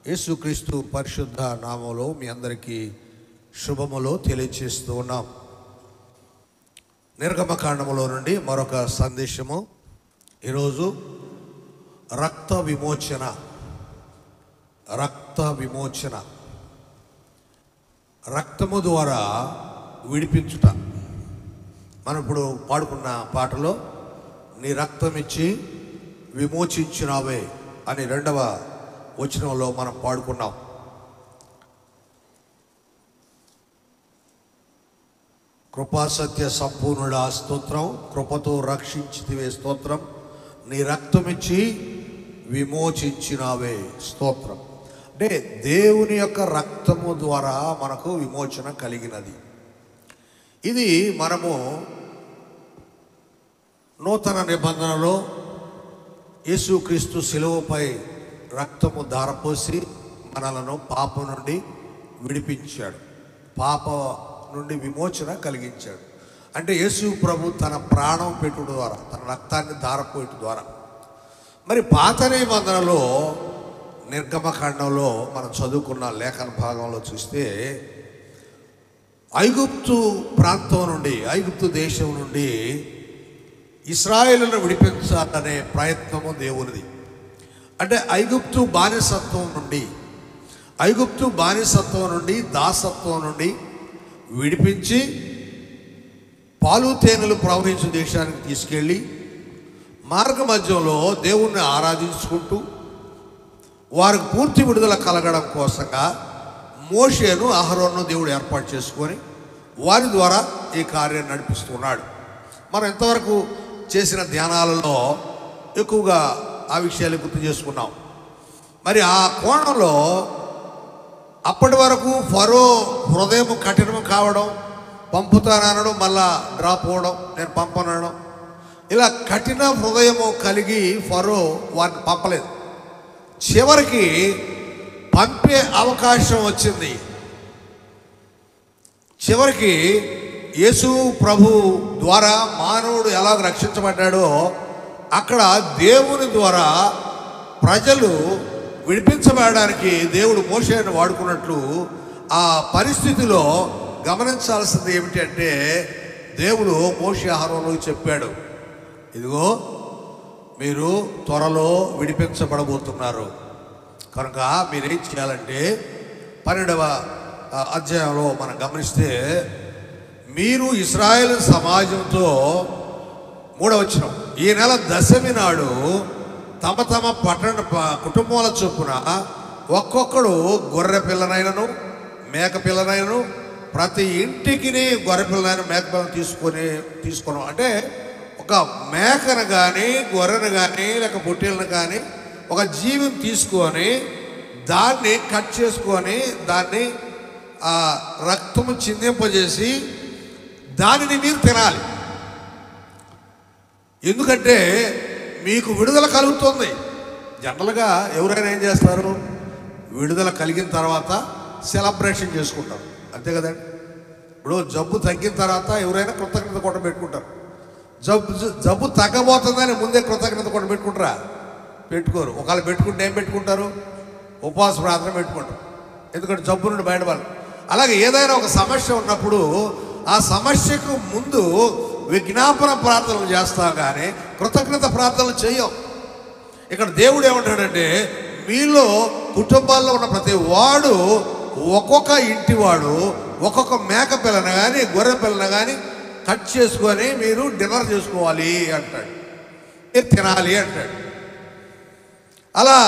యేసుక్రీస్తు పరిశుద్ధ నామములో మీ అందరికీ శుభములు తెలియజేస్తూ ఉన్నాం. నిర్గమకాండములో నుండి మరొక సందేశము. ఈరోజు రక్త విమోచన. రక్తము ద్వారా విడిపించుట. మనం ఇప్పుడు పాడుకున్న పాటలో నీ రక్తం ఇచ్చి విమోచించినావే అని 2వ వచనంలో మనం పాడుకున్నాం. కృపాసత్య సంపూర్ణుడా స్తోత్రం, కృపతో రక్షించితివే స్తోత్రం, నీ రక్తమిచ్చి విమోచించినావే స్తోత్రం. అంటే దేవుని యొక్క రక్తము ద్వారా మనకు విమోచన కలిగినది. ఇది మనము నూతన నిబంధనలో యేసుక్రీస్తు శిలువపై రక్తము ధారపోసి మనలను పాపం నుండి విడిపించాడు, పాప నుండి విమోచన కలిగించాడు. అంటే యేసు ప్రభు తన ప్రాణం పెట్టుట ద్వారా, తన రక్తాన్ని ధారపోయటం ద్వారా. మరి పాత నిబంధనలో నిర్గమకాండంలో మనం చదువుకున్న లేఖన భాగంలో చూస్తే ఐగుప్తు ప్రాంతం నుండి, ఐగుప్తు దేశం నుండి ఇశ్రాయేలును విడిపించాలనే ప్రయత్నము దేవునిది. అంటే ఐగుప్తు బానిసత్వం నుండి దాసత్వం నుండి విడిపించి పాలు తేనెలు ప్రవహించే దేశానికి తీసుకెళ్ళి మార్గ మధ్యంలో దేవుణ్ణి ఆరాధించుకుంటూ వారికి పూర్తి విడుదల కలగడం కోసంగా మోషేను అహరోను దేవుడు ఏర్పాటు చేసుకొని వారి ద్వారా ఈ కార్యం నడిపిస్తున్నాడు. మనం ఇంతవరకు చేసిన ధ్యానాలలో ఎక్కువగా ఆ విషయాలు గుర్తు చేసుకున్నాం. మరి ఆ కోణంలో అప్పటి వరకు ఫరో హృదయం కఠినం కావడం, పంపుతానడం, మళ్ళా డ్రాప్ అవ్వడం, నేను పంపనడం, ఇలా కఠిన హృదయము కలిగి ఫరో వారిని పంపలేదు. చివరికి పంపే అవకాశం వచ్చింది. చివరికి యేసు ప్రభు ద్వారా మానవుడు ఎలాగ రక్షించబడ్డాడో అక్కడ దేవుని ద్వారా ప్రజలు విడిపించబడడానికి దేవుడు మోషేను వాడుకున్నట్లు ఆ పరిస్థితిలో గమనించాల్సింది ఏమిటి అంటే, దేవుడు మోషే అహరోనుకు చెప్పాడు, ఇదిగో మీరు త్వరలో విడిపించబడబోతున్నారు, కనుక మీరేం చేయాలంటే 12వ అధ్యాయంలో మనం గమనిస్తే, మీరు ఇశ్రాయేలు సమాజంతో 3వ వచనం, ఈ నెల 10వ నాడు తమ తమ కుటుంబాల చొప్పున ఒక్కొక్కడు గొర్రె పిల్లనైనను మేక పిల్లనైనను ప్రతి ఇంటికి గొర్రె పిల్లనైనా మేక పిల్లను తీసుకొని అంటే ఒక మేకను కానీ గొర్రెను కానీ లేక పొట్టేలను కానీ ఒక జీవిని తీసుకొని దాన్ని కట్ చేసుకొని దాన్ని రక్తము చిందింపజేసి దానిని మీరు తినాలి. ఎందుకంటే మీకు విడుదల కలుగుతుంది. జనరల్గా ఎవరైనా ఏం చేస్తారు, విడుదల కలిగిన తర్వాత సెలబ్రేషన్ చేసుకుంటారు, అంతే కదండి. ఇప్పుడు జబ్బు తగ్గిన తర్వాత ఎవరైనా కృతజ్ఞత కూడా పెట్టుకుంటారు. జబ్బు తగ్గబోతుందని ముందే కృతజ్ఞత కూడా పెట్టుకుంటారా? పెట్టుకోరు. ఒకవేళ పెట్టుకుంటే ఏం పెట్టుకుంటారు? ఉపవాస ప్రార్థన పెట్టుకుంటారు, ఎందుకంటే జబ్బు నుండి బయటపడాలి. అలాగే ఏదైనా ఒక సమస్య ఉన్నప్పుడు ఆ సమస్యకు ముందు విజ్ఞాపన ప్రార్థనలు చేస్తాం, కానీ కృతజ్ఞత ప్రార్థనలు చేయం. ఇక్కడ దేవుడు ఏమంటాడంటే, మీలో కుటుంబాల్లో ఉన్న ప్రతి వాడు ఒక్కొక్క ఇంటి వాడు ఒక్కొక్క మేక పిల్లను కానీ గొర్రె పిల్లను కానీ కట్ చేసుకొని మీరు డిన్నర్ చేసుకోవాలి అంటాడు, మీరు తినాలి అంటాడు. అలా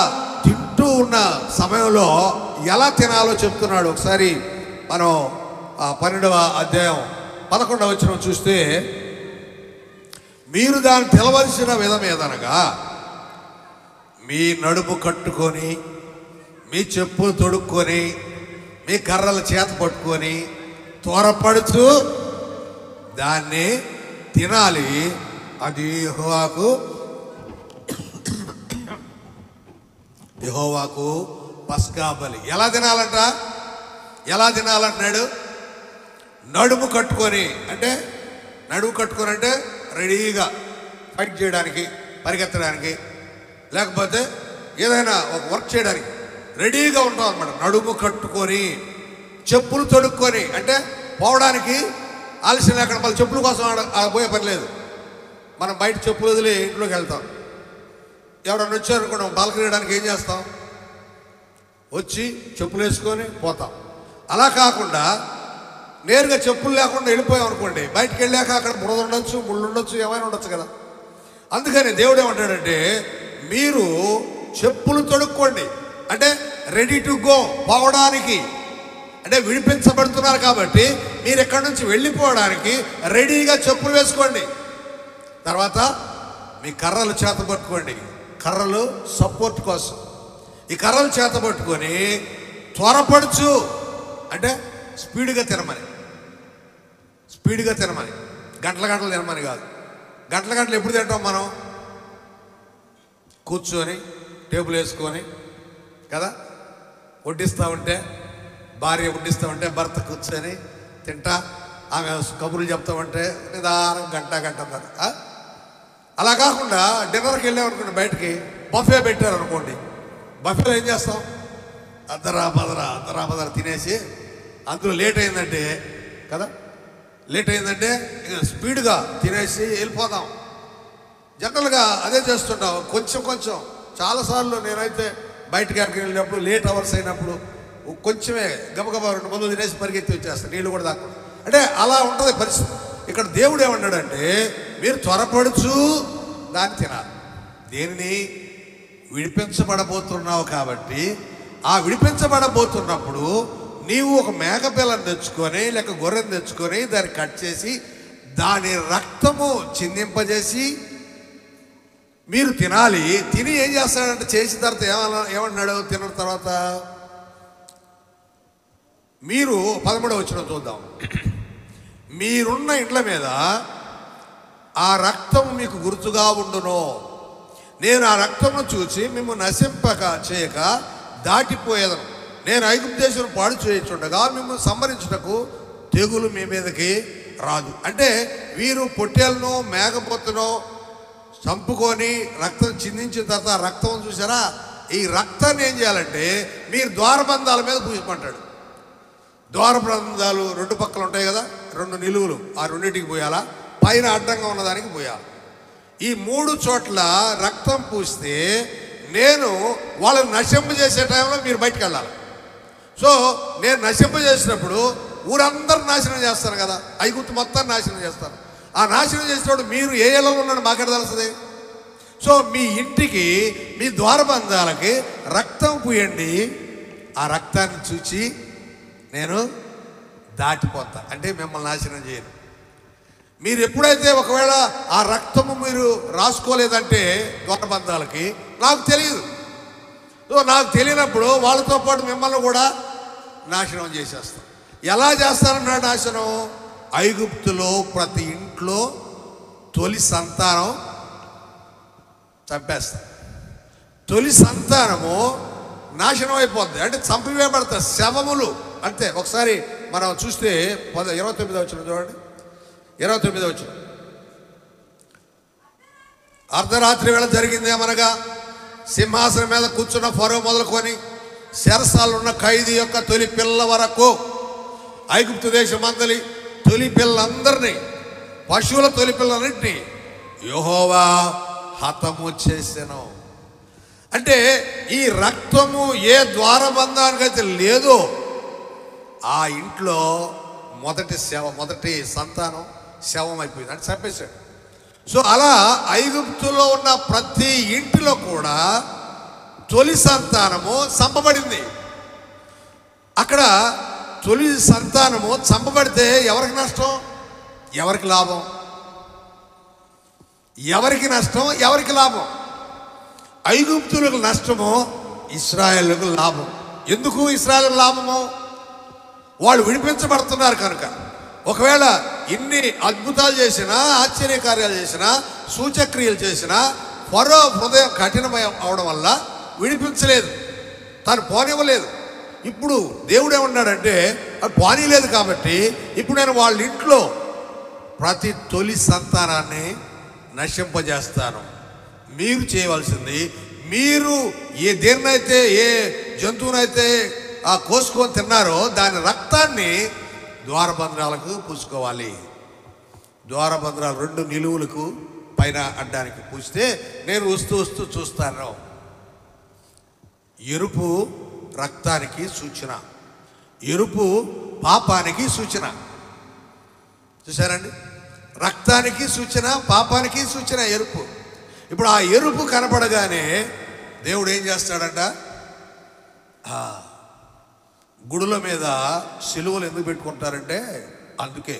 తింటూ ఉన్న సమయంలో ఎలా తినాలో చెప్తున్నాడు. ఒకసారి మనం 12వ అధ్యాయం 11వ వచనం చూస్తే, మీరు దాన్ని తెలవలసిన విధం ఏదనగా, మీ నడుము కట్టుకొని మీ చెప్పులు తొడుక్కొని మీ కర్రల చేత పట్టుకొని త్వరపడుతూ దాన్ని తినాలి, అది యెహోవాకు పస్కా బలి. ఎలా తినాలంటున్నాడు? నడుము కట్టుకొని. అంటే రెడీగా ఫైట్ చేయడానికి, పరిగెత్తడానికి, లేకపోతే ఏదైనా ఒక వర్క్ చేయడానికి రెడీగా ఉంటాం అనమాట. నడుము కట్టుకొని చెప్పులు తొడుక్కొని, అంటే పోవడానికి ఆలస్యం లేకుండా మళ్ళీ చెప్పుల కోసం పోయే పని లేదు. మనం బయట చెప్పులు వదిలి ఇంట్లోకి వెళ్తాం. ఎవరన్నా వచ్చారనుకోండి బాల్కనీ వేయడానికి ఏం చేస్తాం? వచ్చి చెప్పులు వేసుకొని పోతాం. అలా కాకుండా నేరుగా చెప్పులు లేకుండా వెళ్ళిపోయాం అనుకోండి, బయటకు వెళ్ళాక అక్కడ బురద ఉండొచ్చు, ముళ్ళు ఉండొచ్చు, ఏమైనా ఉండొచ్చు కదా. అందుకని దేవుడు ఏమంటాడంటే, మీరు చెప్పులు తొడుక్కోండి, అంటే రెడీ టు గో, పోవడానికి. అంటే విడిపించబడుతున్నారు కాబట్టి మీరు ఎక్కడి నుంచి వెళ్ళిపోవడానికి రెడీగా చెప్పులు వేసుకోండి. తర్వాత మీ కర్రలు చేత పట్టుకోండి, కర్రలు సపోర్ట్ కోసం. ఈ కర్రలు చేత పట్టుకొని త్వరపడుచు, అంటే స్పీడ్గా తినమని, స్పీడ్గా తినమని, గంటల గంటలు తినమని కాదు. గంటల గంటలు ఎప్పుడు తింటాం మనం? కూర్చొని టేబుల్ వేసుకొని కదా, వడ్డిస్తూ ఉంటే, భార్య వడ్డిస్తూ ఉంటే భర్త కూర్చొని తింటా, ఆమె కబుర్లు చెప్తామంటే నిదానం గంట అన్నారు. అలా కాకుండా డిన్నర్కి వెళ్ళామనుకోండి, బయటికి బఫే పెట్టారనుకోండి, బఫేలో ఏం చేస్తాం? అద్దరా బదరా తినేసి, అందులో లేట్ అయిందంటే కదా, లేట్ అయిందంటే స్పీడ్గా తినేసి వెళ్ళిపోతాం. జనరల్గా అదే చేస్తుంటాం. కొంచెం చాలాసార్లు నేనైతే బయటకి ఎక్కడికి వెళ్ళినప్పుడు లేట్ అవర్స్ అయినప్పుడు కొంచెమే గబగబా 2 మందులు తినేసి పరిగెత్తి వచ్చేస్తాను, నీళ్ళు కూడా దాక్కుండా. అంటే అలా ఉంటుంది పరిస్థితి. ఇక్కడ దేవుడు ఏమన్నాడంటే, మీరు త్వరపడుచు దాన్ని తినాలి. దేనిని? విడిపించబడబోతున్నావు కాబట్టి, ఆ విడిపించబడబోతున్నప్పుడు నీవు ఒక మేకపిల్లని తెచ్చుకొని లేక గొర్రెను తెచ్చుకొని దాన్ని కట్ చేసి దాని రక్తము చిందింపజేసి మీరు తినాలి. తిని ఏం చేస్తాడంటే, చేసిన తర్వాత ఏమన్నాడు తిన్న తర్వాత? మీరు 13వ వచనం చూద్దాం. మీరున్న ఇండ్ల మీద ఆ రక్తం మీకు గుర్తుగా ఉండును. నేను ఆ రక్తమును చూసి మిమ్మల్ని నశింపక చేయక దాటిపోయేదను. నేను ఐగుప్తు దేశం పాడు చేయించుండగా మిమ్మల్ని సంహరించుటకు తెగులు మీ మీదకి రాదు. అంటే వీరు పొట్టేలను మేకపోతును చంపుకొని రక్తం చిందించిన తర్వాత ఆ రక్తం చూసారా, ఈ రక్తాన్ని ఏం చేయాలంటే మీరు ద్వారబంధాల మీద పూసిమంటాడు. ద్వారబంధాలు 2 పక్కలు ఉంటాయి కదా, 2 నిలువులు, ఆ రెండింటికి పోయాలా, పైన అడ్డంగా ఉన్నదానికి పోయాలి. ఈ 3 చోట్ల రక్తం పూస్తే నేను వాళ్ళని నశింపజేసే టైంలో మీరు బయటకు వెళ్ళాలి. సో నేను నశింపజేసినప్పుడు ఊరందరూ నాశనం చేస్తాను కదా, ఐగుప్తు మొత్తాన్ని నాశనం చేస్తాను. ఆ నాశనం చేసినప్పుడు మీరు ఏ ఏళ్ళలో ఉన్నాడు మాకెడ తెలుస్తుంది. సో మీ ఇంటికి, మీ ద్వారబంధాలకి రక్తం పూయండి. ఆ రక్తాన్ని చూచి నేను దాటిపోతా, అంటే మిమ్మల్ని నాశనం చేయను. మీరు ఎప్పుడైతే ఒకవేళ ఆ రక్తము మీరు రాసుకోలేదంటే ద్వారబంధాలకి, నాకు తెలియదు. సో నాకు తెలియనప్పుడు వాళ్ళతో పాటు మిమ్మల్ని కూడా నాశనం చేసేస్తాం. ఎలా చేస్తారన్నాడు నాశనం? ఐగుప్తులో ప్రతి ఇంట్లో తొలి సంతానం చంపేస్తారు. తొలి సంతానము నాశనం అయిపోద్ది, అంటే చంపివేయబడతారు, శవములు అంతే. ఒకసారి మనం చూస్తే 29వ వచనం చూడండి. 29వ వచనం. అర్ధరాత్రి వేళ జరిగిందేమనగా, సింహాసనం మీద కూర్చున్న ఫరో మొదలుకొని శరసాలున్న ఖైదీ యొక్క తొలి పిల్ల వరకు ఐగుప్తు దేశం మందలి తొలి పిల్లలందరినీ, పశువుల తొలి పిల్లలన్నింటినీ యెహోవా హతము చేసెను. అంటే ఈ రక్తము ఏ ద్వారబంధానికైతే లేదో ఆ ఇంట్లో మొదటి సంతానం శవం అయిపోయింది, అంటే చంపేశాడు. సో అలా ఐగుప్తులో ఉన్న ప్రతి ఇంటిలో కూడా తొలి సంతానము చంపబడింది. అక్కడ తొలి సంతానము చంపబడితే ఎవరికి నష్టం, ఎవరికి లాభం? ఎవరికి నష్టం, ఎవరికి లాభం? ఐగుప్తులకు నష్టము, ఇశ్రాయేలుకు లాభం. ఎందుకు ఇశ్రాయేలుకు లాభము? వాళ్ళు విడిపించబడుతున్నారు కనుక. ఒకవేళ ఇన్ని అద్భుతాలు చేసినా, ఆశ్చర్యకార్యాలు చేసినా, సూచక్రియలు చేసినా ఫరో హృదయం కఠినమయం అవడం వల్ల విడిపించలేదు, తను పోనివ్వలేదు. ఇప్పుడు దేవుడు ఏమన్నాడంటే, అది పోనీలేదు కాబట్టి ఇప్పుడు నేను వాళ్ళ ఇంట్లో ప్రతి తొలి సంతానాన్ని నశింపజేస్తాను. మీరు చేయవలసింది, మీరు దేన్నైతే ఏ జంతువునైతే కోసుకొని తిన్నారో దాని రక్తాన్ని ద్వారబంధనాలకు పూసుకోవాలి. ద్వారబంధనాలు 2 నిలువులకు పైన అడ్డానికి పూస్తే నేను వస్తూ చూస్తాను. ఎరుపు రక్తానికి సూచన, ఎరుపు పాపానికి సూచన. చూసారండి, రక్తానికి సూచన, పాపానికి సూచన ఎరుపు. ఇప్పుడు ఆ ఎరుపు కనపడగానే దేవుడు ఏం చేస్తాడంట, గుడుల మీద సిలువలు ఎందుకు పెట్టుకుంటారంటే అందుకే.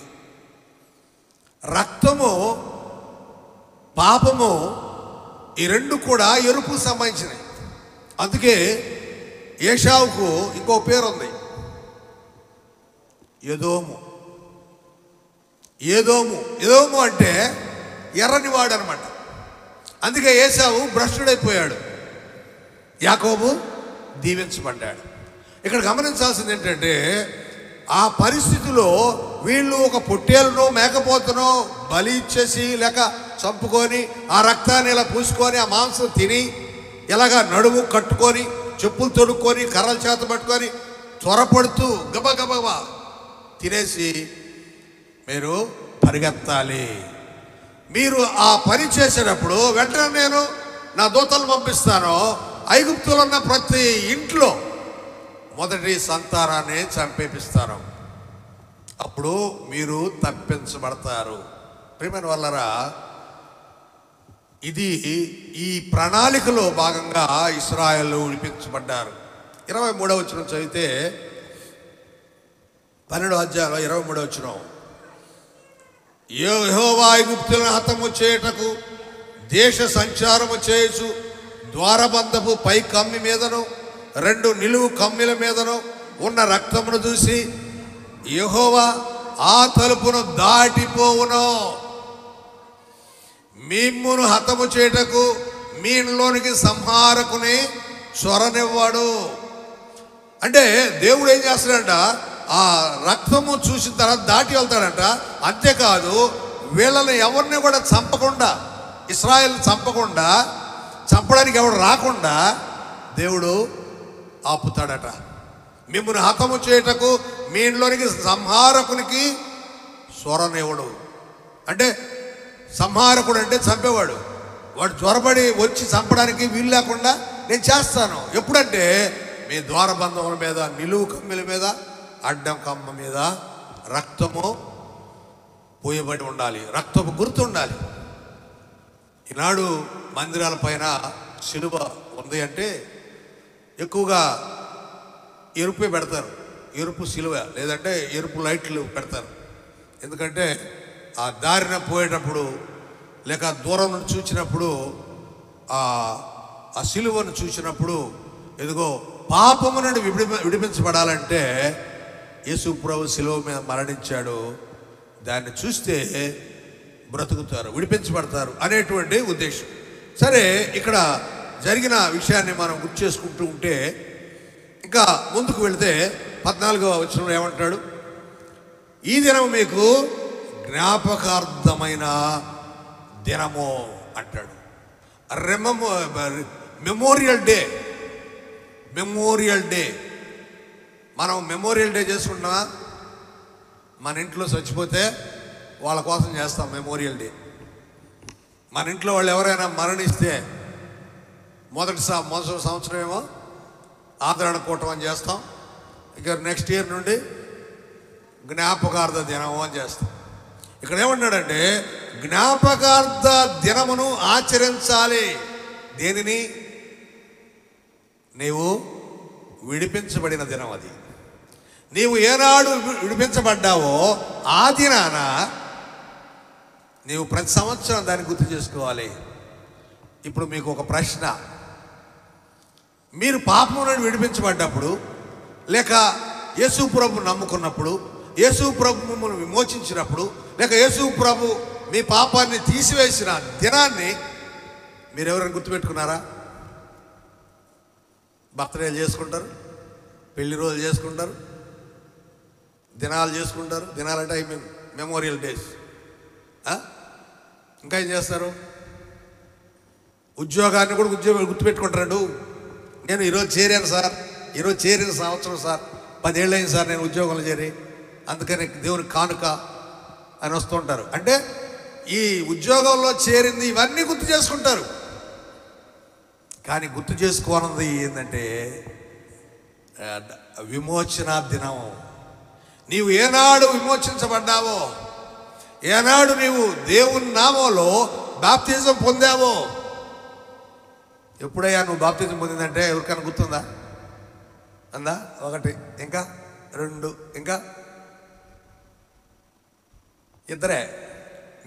రక్తము పాపము ఈ 2 కూడా ఎరుపుకు సంబంధించినవి. అందుకే ఏశావుకు ఇంకో పేరు ఉంది, ఎదోము. ఎదోము ఎదోము అంటే ఎర్రని వాడు అనమాట. అందుకే ఏశావు భ్రష్టుడైపోయాడు, యాకోబు దీవించబడ్డాడు. ఇక్కడ గమనించాల్సింది ఏంటంటే ఆ పరిస్థితిలో వీళ్ళు ఒక పొట్టేలునో మేకపోతునో బలి ఇచ్చేసి లేక చంపుకొని ఆ రక్తాన్ని ఇలా పూసుకొని ఆ మాంసం తిని ఇలాగా నడుము కట్టుకొని చెప్పులు తొడుక్కొని కర్రల చేత పట్టుకొని త్వరపడుతూ గబగబా తినేసి మీరు పరిగెత్తాలి. మీరు ఆ పని చేసేటప్పుడు వెంటనే నేను నా దూతలు పంపిస్తాను, ఐగుప్తులో ఉన్న ప్రతి ఇంట్లో మొదటి సంతానాన్ని చంపేపిస్తాను, అప్పుడు మీరు తప్పించబడతారు. ప్రియమైన వాళ్ళరా, ఇది ఈ ప్రణాళికలో భాగంగా ఇశ్రాయేలు విడిపించబడ్డారు. 23వ వచనం చదివితే 12వ అధ్యాయంలో 23వ వచనం, యెహోవా ఐగుప్తులను హతము చేయుటకు దేశ సంచారము చేయొచ్చు ద్వారబంధపు పై కమ్మి మీదను 2 నిలువు కమ్మిల మీదను ఉన్న రక్తమును చూసి యెహోవా ఆ తలుపును దాటిపోవును, మిమ్మును హతము చేయుటకు మీ ఇంట్లోనికి సంహారకుని చొరనివ్వాడు. అంటే దేవుడు ఏం చేస్తాడంట, ఆ రక్తము చూసిన తర్వాత దాటి వెళ్తాడంట. అంతేకాదు వీళ్ళని ఎవరిని కూడా చంపకుండా, ఇశ్రాయేల్ చంపకుండా, చంపడానికి ఎవడు రాకుండా దేవుడు ఆపుతాడట. మిమ్మల్ని హతము చేయుటకు మీ ఇంట్లోనికి సంహారకునికి స్వరనివ్వడు. అంటే సంహారకుడు అంటే చంపేవాడు, వాడు జ్వరపడి వచ్చి చంపడానికి వీలు లేకుండా నేను చేస్తాను. ఎప్పుడంటే మీ ద్వారబంధముల మీద, నిలువు కమ్మిల మీద, అడ్డం కమ్మ మీద రక్తము పోయబడి ఉండాలి, రక్తపు గుర్తు ఉండాలి. ఈనాడు మందిరాల పైన సిలువ ఉంది అంటే ఎక్కువగా ఎరుపే పెడతారు, ఎరుపు సిలువ లేదంటే ఎరుపు లైట్లు పెడతారు. ఎందుకంటే ఆ దారిన పోయేటప్పుడు లేక దూరం నుండి చూసినప్పుడు ఆ సిలువను చూసినప్పుడు ఎదుగో పాపము నుండి విడిపించబడాలంటే యేసు ప్రభు సిలువ మీద మరణించాడు, దాన్ని చూస్తే బ్రతుకుతారు, విడిపించబడతారు అనేటువంటి ఉద్దేశం. సరే, ఇక్కడ జరిగిన విషయాన్ని మనం గుర్తు చేసుకుంటూ ఉంటే ఇంకా ముందుకు వెళితే 14వ వచనంలో ఏమంటాడు, ఈ దినం మీకు జ్ఞాపకార్థమైన దినము అంటాడు. Memorial day. మెమోరియల్ డే మనం మెమోరియల్ డే చేసుకుంటున్నామా? మన ఇంట్లో చచ్చిపోతే వాళ్ళ కోసం చేస్తాం మెమోరియల్ డే. మన ఇంట్లో వాళ్ళు ఎవరైనా మరణిస్తే మొదటి సంవత్సరం ఏమో ఆదరణ కూటమని చేస్తాం, ఇక నెక్స్ట్ ఇయర్ నుండి జ్ఞాపకార్థ దినము అని చేస్తాం. ఇక్కడ ఏమన్నాడంటే జ్ఞాపకార్థ దినమును ఆచరించాలి. దేనిని? నీవు విడిపించబడిన దినం అది. నీవు ఏనాడు విడిపించబడ్డావో ఆ దినాన నీవు ప్రతి సంవత్సరం దాన్ని గుర్తు చేసుకోవాలి. ఇప్పుడు మీకు ఒక ప్రశ్న, మీరు పాపం నుండి విడిపించబడ్డప్పుడు లేక యేసు ప్రభు నమ్ముకున్నప్పుడు, యేసు ప్రభు మిమ్మల్ని విమోచించినప్పుడు, లేక యేసు ప్రభు మీ పాపాన్ని తీసివేసిన దినాన్ని మీరు ఎవరైనా గుర్తుపెట్టుకున్నారా? బర్త్డేలు చేసుకుంటారు, పెళ్లి రోజులు చేసుకుంటారు, దినాలు చేసుకుంటారు. దినాలంటే ఐ మీన్ మెమోరియల్ డేస్. ఇంకా ఏం చేస్తారు? ఉద్యోగాన్ని కూడా గుర్తుపెట్టుకుంటారు. నేను ఈరోజు చేరాను సార్, ఈరోజు చేరిన సంవత్సరం సార్, 10 ఏళ్ళు అయింది సార్ నేను ఉద్యోగంలో చేరి, అందుకని దేవుని కానుక అని వస్తుంటారు. అంటే ఈ ఉద్యోగంలో చేరింది ఇవన్నీ గుర్తు చేసుకుంటారు. కానీ గుర్తు చేసుకోవాలన్నది ఏంటంటే విమోచన దినం. నీవు ఏనాడు విమోచించబడ్డావో, ఏనాడు నీవు దేవుని నామంలో బాప్తిజం పొందావో, ఎప్పుడయ్యా నువ్వు బాప్తిజం పొందిందంటే ఎవరికైనా గుర్తుందా? అందా? 1, ఇంకా 2, ఇంకా 2.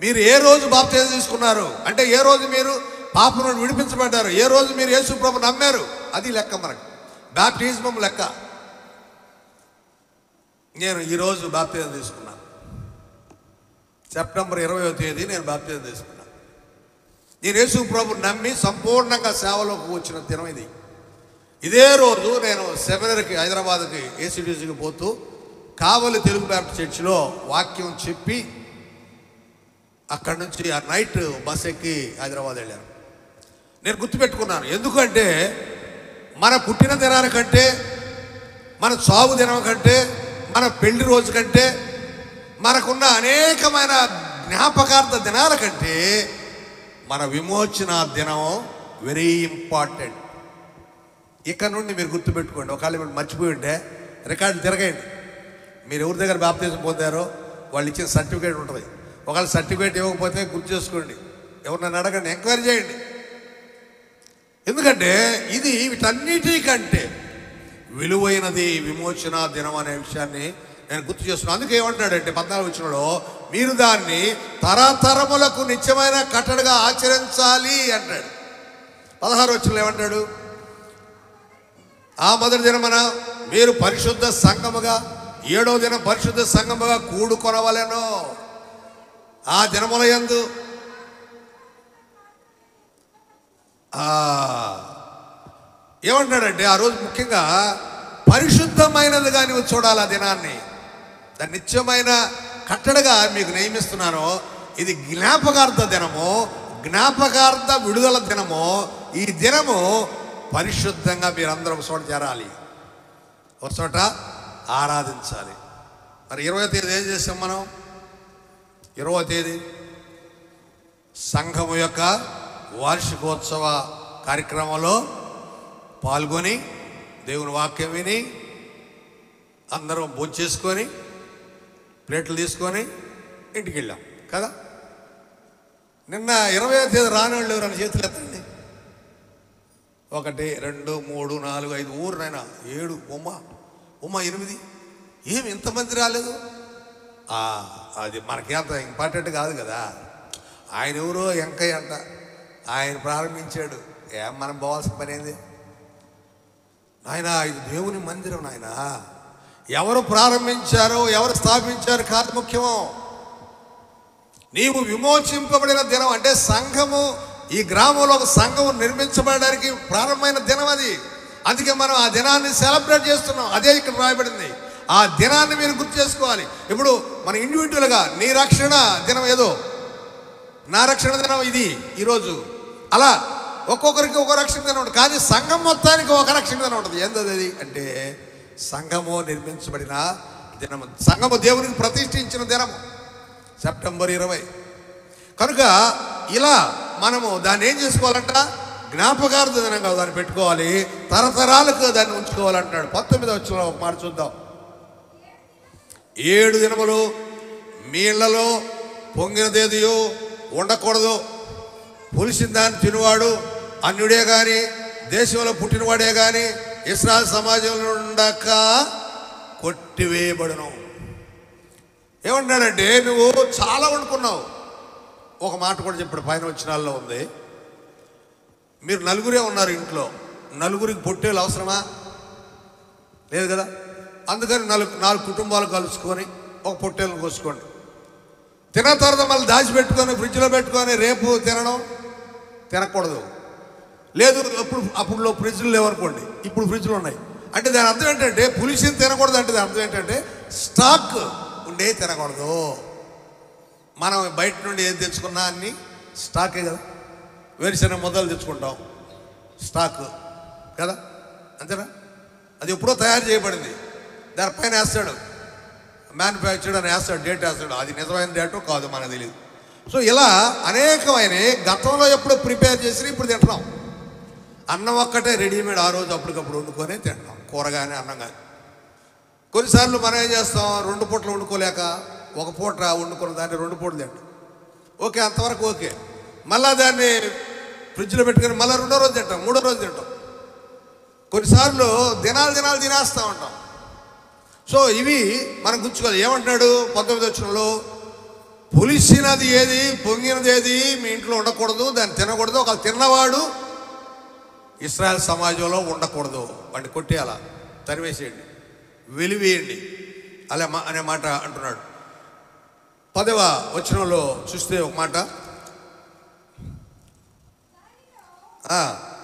మీరు ఏ రోజు బాప్తిజం తీసుకున్నారు అంటే ఏ రోజు మీరు పాపం నుండి విడిపించబడ్డారు, ఏ రోజు మీరు యేసు ప్రభువుని నమ్మారు, అది లెక్క. మనకు బాప్టిజం లెక్క. నేను ఈరోజు బాప్తిజం తీసుకున్నాను. సెప్టెంబర్ 20వ తేదీ నేను బాప్తిజం తీసుకున్నాను. నేను యేసు ప్రభువుని నమ్మి సంపూర్ణంగా సేవలోకి వచ్చిన దినం ఇది. ఇదే రోజు నేను సెమినరీకి హైదరాబాద్కి ఏసీడీసీకి పోతూ కావలి తెలుగు బ్యాప్టిస్ట్ చర్చిలో వాక్యం చెప్పి అక్కడి నుంచి ఆ నైట్ బస్ ఎక్కి హైదరాబాద్ వెళ్ళాను. నేను గుర్తుపెట్టుకున్నాను. ఎందుకంటే మన పుట్టిన దినానికంటే, మన చావు దినం కంటే, మన పెళ్లి రోజు కంటే, మనకున్న అనేకమైన జ్ఞాపకార్థ దినాల కంటే మన విమోచన దినం వెరీ ఇంపార్టెంట్. ఇక్కడ నుండి మీరు గుర్తుపెట్టుకోండి. ఒకవేళ మీరు మర్చిపోయి ఉంటే రికార్డు తిరగండి. మీరు ఎవరి దగ్గర బాప్తిజం పొందారో వాళ్ళు ఇచ్చిన సర్టిఫికేట్ ఉంటుంది. ఒకవేళ సర్టిఫికేట్ ఇవ్వకపోతే గుర్తు చేసుకోండి, ఎవరినైనా అడగండి, ఎంక్వైరీ చేయండి. ఎందుకంటే ఇది వీటన్నిటికంటే విలువైనది విమోచన దినం అనే విషయాన్ని నేను గుర్తు చేస్తున్నాను. అందుకే ఏమంటాడంటే 14వ వచనంలో, మీరు దాన్ని తరతరములకు నిత్యమైన కట్టడగా ఆచరించాలి అంటాడు. 16వ వచనంలో ఏమంటాడు? ఆ మొదటి దినమున మీరు పరిశుద్ధ సంఘముగా, 7వ దినం పరిశుద్ధ సంఘముగా కూడుకొనవలెను. ఆ దినముల యందు ఏమంటాడంటే ఆ రోజు ముఖ్యంగా పరిశుద్ధమైనదిగా నువ్వు చూడాలి. ఆ దినాన్ని దాన్ని నిత్యమైన కట్టడగా మీకు నియమిస్తున్నాను. ఇది జ్ఞాపకార్థ దినము, జ్ఞాపకార్థ విడుదల దినము. ఈ దినము పరిశుద్ధంగా మీరందరూ ఒక చోట చేరాలి, ఒక చోట ఆరాధించాలి. మరి 20వ తేదీ ఏం చేస్తాం మనం? 20వ తేదీ సంఘము యొక్క వార్షికోత్సవ కార్యక్రమంలో పాల్గొని దేవుని వాక్యం విని అందరం భోంచేసుకొని ప్లేట్లు తీసుకొని ఇంటికి వెళ్ళాం కదా. నిన్న 20వ తేదీ రాని వాళ్ళు ఎవరైనా చేతులు ఎత్తండి. 1, 2, 3, 4, 5 ఊరునైనా 7 ఉమ్మ 8. ఏమి ఇంతమంది రాలేదు? అది మనకేంత ఇంపార్టెంట్ కాదు కదా. ఆయన ఎవరో వెంకయ్య అంట, ఆయన ప్రారంభించాడు. మనం పోవాల్సిన పని ఏంది నాయన? ఇది దేవుని మందిరం నాయన. ఎవరు ప్రారంభించారో, ఎవరు స్థాపించారు కాదు ముఖ్యమో. నీవు విమోచింపబడిన దినం అంటే సంఘము, ఈ గ్రామంలో ఒక సంఘం నిర్మించబడడానికి ప్రారంభమైన దినం అది. అందుకే మనం ఆ దినాన్ని సెలబ్రేట్ చేస్తున్నాం. అదే ఇక్కడ రాయబడింది. ఆ దినాన్ని మీరు గుర్తు చేసుకోవాలి. ఇప్పుడు మన ఇండివిజువల్గా నీ రక్షణ దినం ఏదో, నా రక్షణ దినం ఇది ఈరోజు. అలా ఒక్కొక్కరికి ఒక రక్షణ దినం ఉంటుంది. కానీ సంఘం మొత్తానికి ఒక రక్షణ దినం ఉంటుంది. ఏంటది అంటే సంఘము నిర్మించబడిన దినము, సంఘము దేవునికి ప్రతిష్ఠించిన దినము సెప్టెంబర్ 20. కనుక ఇలా మనము దాన్ని ఏం చేసుకోవాలంట? జ్ఞాపకార్థ దినంగా దాన్ని పెట్టుకోవాలి, తరతరాలకు దాన్ని ఉంచుకోవాలంటాడు. 19వ వచనంలో ఒక మాట చూద్దాం. 7 దినములు మీ ఇళ్లలో పొంగినదేదియో ఉండకూడదు. పులిసిన దాన్ని తినువాడు అన్యుడే కానీ, దేశంలో పుట్టినవాడే కానీ ఇశ్రాయేలు సమాజంలో ఉండక కొట్టివేయబడును. ఏమంటాడంటే నువ్వు చాలా వండుకున్నావు. ఒక మాట కూడా చెప్పాడు, పైన వచనాల్లో ఉంది. మీరు 4 ఉన్నారు ఇంట్లో, 4కి పొట్టేలు అవసరమా? లేదు కదా. అందుకని 4 కుటుంబాలు కలుసుకొని ఒక పొట్టేలను కోసుకోండి. తిన్న తర్వాత మళ్ళీ దాచిపెట్టుకొని ఫ్రిడ్జ్లో పెట్టుకొని రేపు తినకూడదు. లేదు అప్పుడు ఫ్రిడ్జ్లు లేవనుకోండి, ఇప్పుడు ఫ్రిడ్జ్లు ఉన్నాయి అంటే దాని అర్థం ఏంటంటే పులిసిని తినకూడదు. అంటే దాని అర్థం ఏంటంటే స్టాక్ ఉండే తినకూడదు. మనం బయట నుండి ఏది తెచ్చుకున్నా అన్ని స్టాకే కదా. వేరుశనగ మొదలు తెచ్చుకుంటాం, స్టాక్ కదా, అంతేనా? అది ఎప్పుడో తయారు చేయబడింది, దానిపైన వేస్తాడు, మ్యానుఫ్యాక్చర్డ్ అని వేస్తాడు, డేట్ వేస్తాడు. అది నిజమైన డేటో కాదు మనకు తెలియదు. సో ఇలా అనేకమైన గతంలో ఎప్పుడో ప్రిపేర్ చేసి ఇప్పుడు తింటున్నాం. అన్నం ఒక్కటే రెడీమేడ్, ఆ రోజు అప్పటికప్పుడు వండుకొని తింటాం, కూర కానీ అన్నం కానీ. కొన్నిసార్లు మనం ఏం చేస్తాం, 2 పూటలు వండుకోలేక ఒక పూట వండుకున్న దాన్ని 2 పూటలు తింటాం. ఓకే, అంతవరకు ఓకే. మళ్ళీ దాన్ని ఫ్రిడ్జ్లో పెట్టుకొని మళ్ళీ 2వ రోజు తింటాం, 3వ రోజు తింటాం. కొన్నిసార్లు దినాలు తినేస్తూ ఉంటాం. సో ఇవి మనం గుర్తుకోవాలి. ఏమంటున్నాడు 19వ వచనంలో, పులిసినది ఏది, పొంగినది ఏది మీ ఇంట్లో ఉండకూడదు, దాన్ని తినకూడదు. ఒక తిన్నవాడు ఇశ్రాయేల్ సమాజంలో ఉండకూడదు, వాడిని కొట్టేయాల, తరివేసేయండి, వెలివేయండి అలా అనే మాట అంటున్నాడు. 10వ వచనంలో చూస్తే ఒక మాట,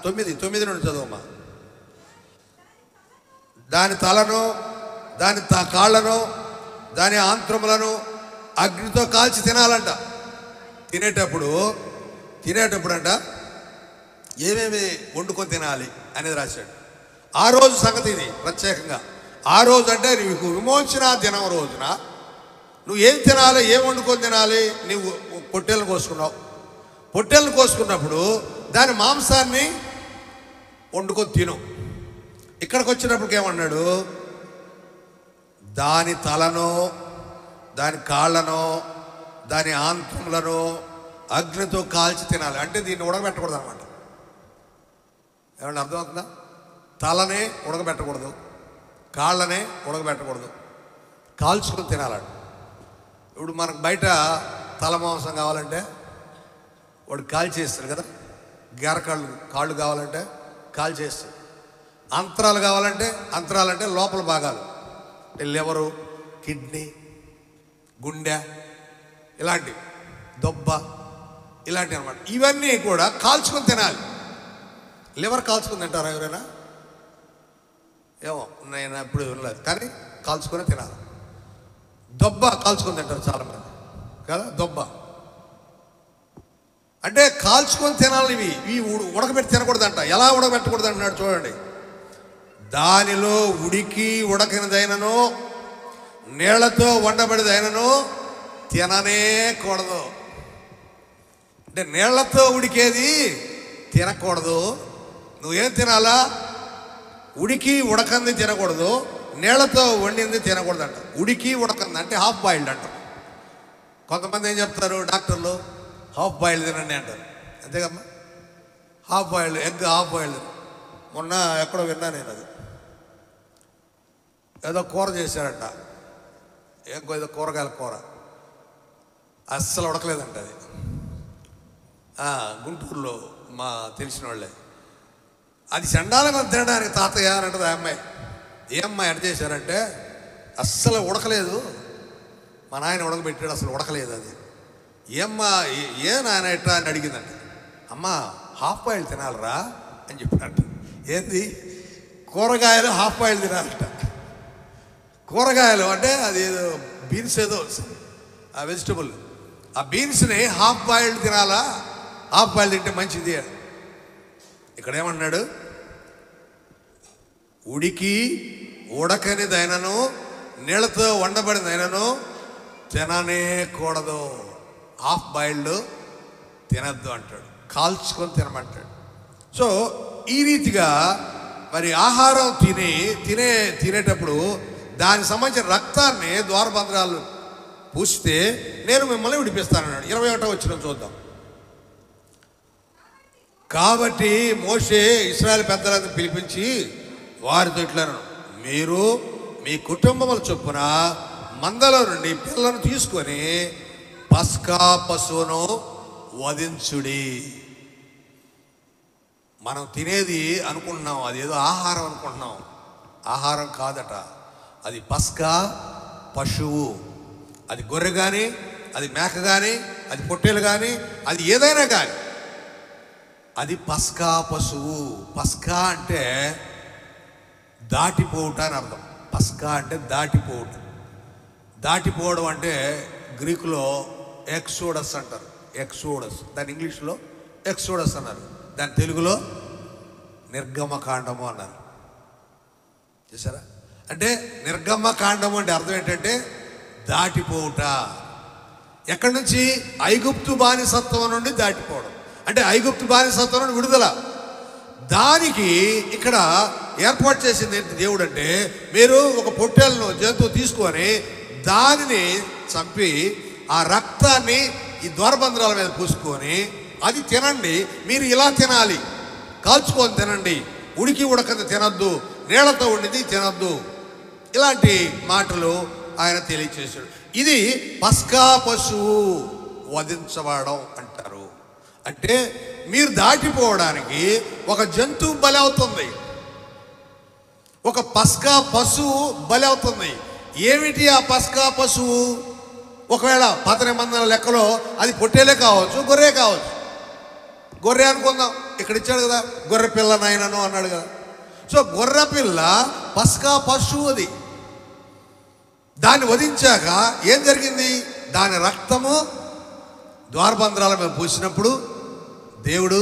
9 నుండి చదవమ్మా. దాని తలను, దాని కాళ్ళను, దాని ఆంత్రములను అగ్నితో కాల్చి తినాలంట. తినేటప్పుడు అంట ఏమేమి వండుకొని తినాలి అనేది రాశాడు. ఆ రోజు సంగతి ఇది ప్రత్యేకంగా. ఆ రోజు అంటే నీకు విమోచన దినం రోజున నువ్వు ఏం తినాలి, ఏం వండుకొని తినాలి. నువ్వు పొట్టేళ్ళను కోసుకున్నావు, పొట్టేళ్ళను కోసుకున్నప్పుడు దాని మాంసాన్ని వండుకొని తిను. ఇక్కడికి వచ్చినప్పటికి ఏమన్నాడు, దాని తలను, దాని కాళ్ళను, దాని ఆంత్రములను అగ్నితో కాల్చి తినాలి. అంటే దీన్ని ఉడకబెట్టకూడదు అనమాట. ఏమన్నా అర్థమవుతుందా? తలనే ఉడకబెట్టకూడదు, కాళ్ళనే ఉడకబెట్టకూడదు, కాల్చుకొని తినాలంట. ఇప్పుడు మనకు బయట తల మాంసం కావాలంటే వాడు కాల్చేస్తాడు కదా, కాళ్ళు కావాలంటే కాల్చేస్తాడు. అంతరాలు కావాలంటే, అంతరాలంటే లోపల భాగాలు, లివరు, కిడ్నీ, గుండె, ఇలాంటివి, దొబ్బ, ఇలాంటివి అనమాట. ఇవన్నీ కూడా కాల్చుకొని తినాలి. లివర్ కాల్చుకొని తింటారా ఎవరైనా? ఏమో, నేను ఎప్పుడు వినలేదు, కానీ కాల్చుకొని తినాలి. దొబ్బ కాల్చుకొని తింటారు చాలామంది కదా. దొబ్బ అంటే కాల్చుకొని తినాలి. ఇవి ఉడకబెట్టి తినకూడదంట. ఎలా ఉడకబెట్టకూడదు అంటున్నాడు చూడండి. దానిలో ఉడికి ఉడకనిదైనను నీళ్లతో వండబడిదైనను తిననే కూడదు. అంటే నీళ్లతో ఉడికేది తినకూడదు. నువ్వేం తినాలా? ఉడికి ఉడకంది తినకూడదు, నీళ్లతో వండింది తినకూడదు అంట. ఉడికి ఉడకంది అంటే హాఫ్ బాయిల్డ్ అంటారు. కొంతమంది ఏం చెప్తారు డాక్టర్లు, హాఫ్ బాయిల్డ్ తినండి అంటారు. అంతేకమ్మా, half boiled egg, half boiled. మొన్న ఎక్కడో విన్నా నేను, అది ఏదో కూర చేశారంట, ఏదో కూరగాయల కూర, అస్సలు ఉడకలేదంట అది. గుంటూరులో మా తెలిసిన వాళ్ళే. అది చండాలంగా తినడానికి తాతయ్య అని అంటది ఆ అమ్మాయి. ఏ అమ్మాయి ఎడ చేశారంటే అస్సలు ఉడకలేదు, మా నాయన ఉడకబెట్టాడు, అసలు ఉడకలేదు అది. ఏమ్మా ఏ నాయన ఎట్లా అని అడిగిందంట. అమ్మ హాఫ్ బాయిల్ తినాలరా అని చెప్పినట్ట. ఏంది, కూరగాయలు హాఫ్ బాయిల్ తినాలంట. కూరగాయలు అంటే అది ఏదో బీన్స్, ఏదో ఆ వెజిటబుల్, ఆ బీన్స్ని హాఫ్ బాయిల్డ్ తినాలా, హాఫ్ బాయిల్ తింటే మంచిది. ఇక్కడ ఏమన్నాడు, ఉడికి ఉడకనిదైనను నీళ్ళతో వండబడినదైనను తిననే కూడదు. హాఫ్ బాయిల్డ్ తినద్దు అంటాడు, కాల్చుకొని తినమంటాడు. సో ఈ రీతిగా మరి ఆహారం తినేటప్పుడు దానికి సంబంధించిన రక్తాన్ని ద్వారబంధరాలు పూసితే నేను మిమ్మల్ని విడిపిస్తానన్నాడు. 21వ వచనం చూద్దాం. కాబట్టి మోషే ఇశ్రాయేలు పెద్దలను పిలిపించి వారితో ఇట్లను, మీరు మీ కుటుంబముల చొప్పున మందలో నుండి పిల్లలను తీసుకొని పస్కా పశువును వధించుడి. మనం తినేది అనుకుంటున్నాం, అదేదో ఆహారం అనుకుంటున్నాం. ఆహారం కాదట, అది పస్కా పశువు. అది గొర్రె కానీ, అది మేక కానీ, అది పొట్టేలు కానీ, అది ఏదైనా కానీ అది పస్కా పశువు. పస్కా అంటే దాటిపోవుట అని అర్థం. పస్కా అంటే దాటిపోవుట. దాటిపోవడం అంటే గ్రీకులో ఎక్సోడస్ అంటారు. ఎక్సోడస్, దాని ఇంగ్లీష్లో ఎక్సోడస్ అన్నారు, దాని తెలుగులో నిర్గమకాండము అన్నారు. చూసారా? అంటే నిర్గమకాండం అంటే అర్థం ఏంటంటే దాటిపోవుట. ఎక్కడి నుంచి? ఐగుప్తు బానిసత్వం నుండి దాటిపోవడం. అంటే ఐగుప్తు బానిసత్వం నుండి విడుదల. దానికి ఇక్కడ ఏర్పాటు చేసింది ఏంటి దేవుడు అంటే, మీరు ఒక పొట్టేలను జంతువు తీసుకొని దానిని చంపి ఆ రక్తాన్ని ఈ ద్వారబంధరాల మీద పూసుకొని అది తినండి. మీరు ఇలా తినాలి, కాల్చుకొని తినండి, ఉడికి ఉడకది తినద్దు, నీళ్లతో ఉండింది తినద్దు. ఇలాంటి మాటలు ఆయన తెలియచేశాడు. ఇది పస్కా పశువు వధించబడడం అంటారు. అంటే మీరు దాటిపోవడానికి ఒక జంతువు బలి అవుతుంది, ఒక పస్కా పశువు బలి అవుతుంది. ఏమిటి ఆ పస్కా పశువు? ఒకవేళ పాత నిబంధన లెక్కలో అది పొట్టేలే కావచ్చు, గొర్రె కావచ్చు. గొర్రె అనుకుందాం, ఇక్కడ ఇచ్చాడు కదా, గొర్రె పిల్ల నాయనను అన్నాడు కదా. సో గొర్రె పిల్ల పస్కా పశువు. అది దాన్ని వధించాక ఏం జరిగింది? దాని రక్తము ద్వారబంధరాల మీద పూసినప్పుడు దేవుడు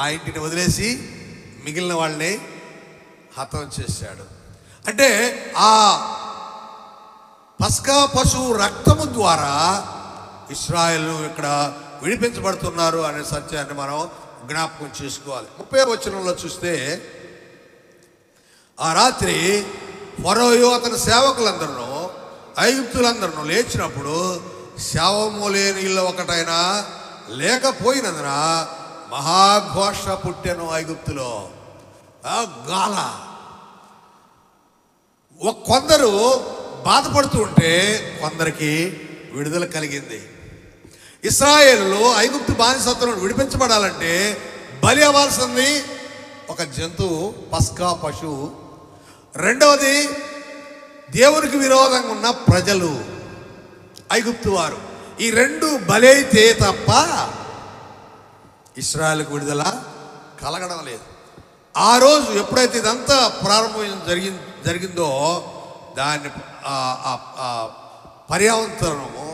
ఆ ఇంటిని వదిలేసి మిగిలిన వాళ్ళని హతం చేశాడు. అంటే ఆ పస్కా పశువు రక్తము ద్వారా ఇశ్రాయేలు ఇక్కడ విడిపించబడుతున్నారు అనే సత్యాన్ని మనం జ్ఞాపకం చేసుకోవాలి. 30వ వచనంలో చూస్తే, ఆ రాత్రి ఫరోయు అతని సేవకులందరూ ఐగుప్తులందరూ లేచినప్పుడు శవము లేని ఇల్లు ఒకటైనా లేకపోయినందున మహాఘోష పుట్టెను ఐగుప్తులో. గాల. కొందరు బాధపడుతూ ఉంటే కొందరికి విడుదల కలిగింది. ఇశ్రాయేలులో ఐగుప్తు బానిసత్వం విడిపించబడాలంటే బలి అవ్వాల్సింది ఒక జంతువు, పస్కా పశువు. రెండవది దేవునికి విరోధంగా ఉన్న ప్రజలు, ఐగుప్తు వారు. ఈ రెండు బలి అయితే తప్ప ఇశ్రాయేలుకు విడుదల కలగడం లేదు. ఆ రోజు ఎప్పుడైతే ఇదంతా ప్రారంభం జరిగిందో దాన్ని పర్యావరణము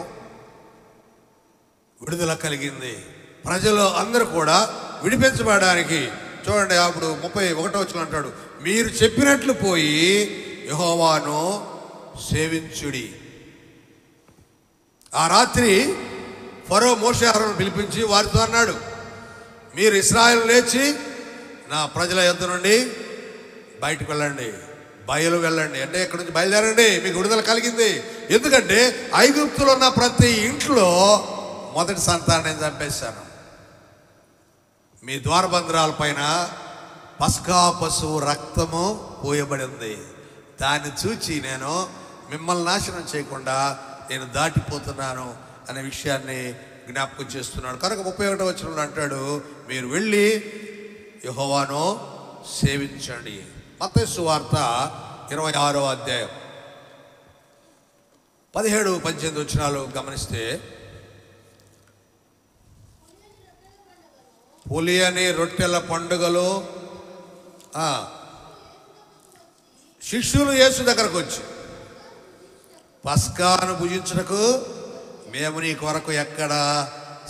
విడుదల కలిగింది. ప్రజలు అందరూ కూడా విడిపించబడడానికి. చూడండి, అప్పుడు 31వ వచనం అంటాడు, మీరు చెప్పినట్లు పోయి యెహోవాను సేవించుడి. ఆ రాత్రి ఫరో మోషే అహరోనును పిలిపించి వారితో అన్నాడు, మీరు ఇశ్రాయేలు లేచి నా ప్రజల యొద్ద నుండి బయటకు వెళ్ళండి, బయలు వెళ్ళండి. అంటే ఇక్కడ నుంచి బయలుదేరండి, మీకు విడుదల కలిగింది. ఎందుకంటే ఐగుప్తులో ఉన్న ప్రతి ఇంట్లో మొదటి సంతానాన్ని నేను చంపేశాను. మీ ద్వారబంధరాల పైన పస్కా పశువు రక్తము పోయబడి ఉంది. దాన్ని చూచి నేను మిమ్మల్ని నాశనం చేయకుండా నేను దాటిపోతున్నాను అనే విషయాన్ని జ్ఞాపకం చేస్తున్నాడు. కనుక 31వ వచనంలో అంటాడు, మీరు వెళ్ళి యెహోవాను సేవించండి. మత్తయి సువార్త 26వ అధ్యాయం 17-18 వచనాలు గమనిస్తే, పులియని రొట్టెల పండుగలో శిష్యులు యేసు దగ్గరకు వచ్చి, పస్కాను భుజించుటకు మేము నీ కొరకు ఎక్కడ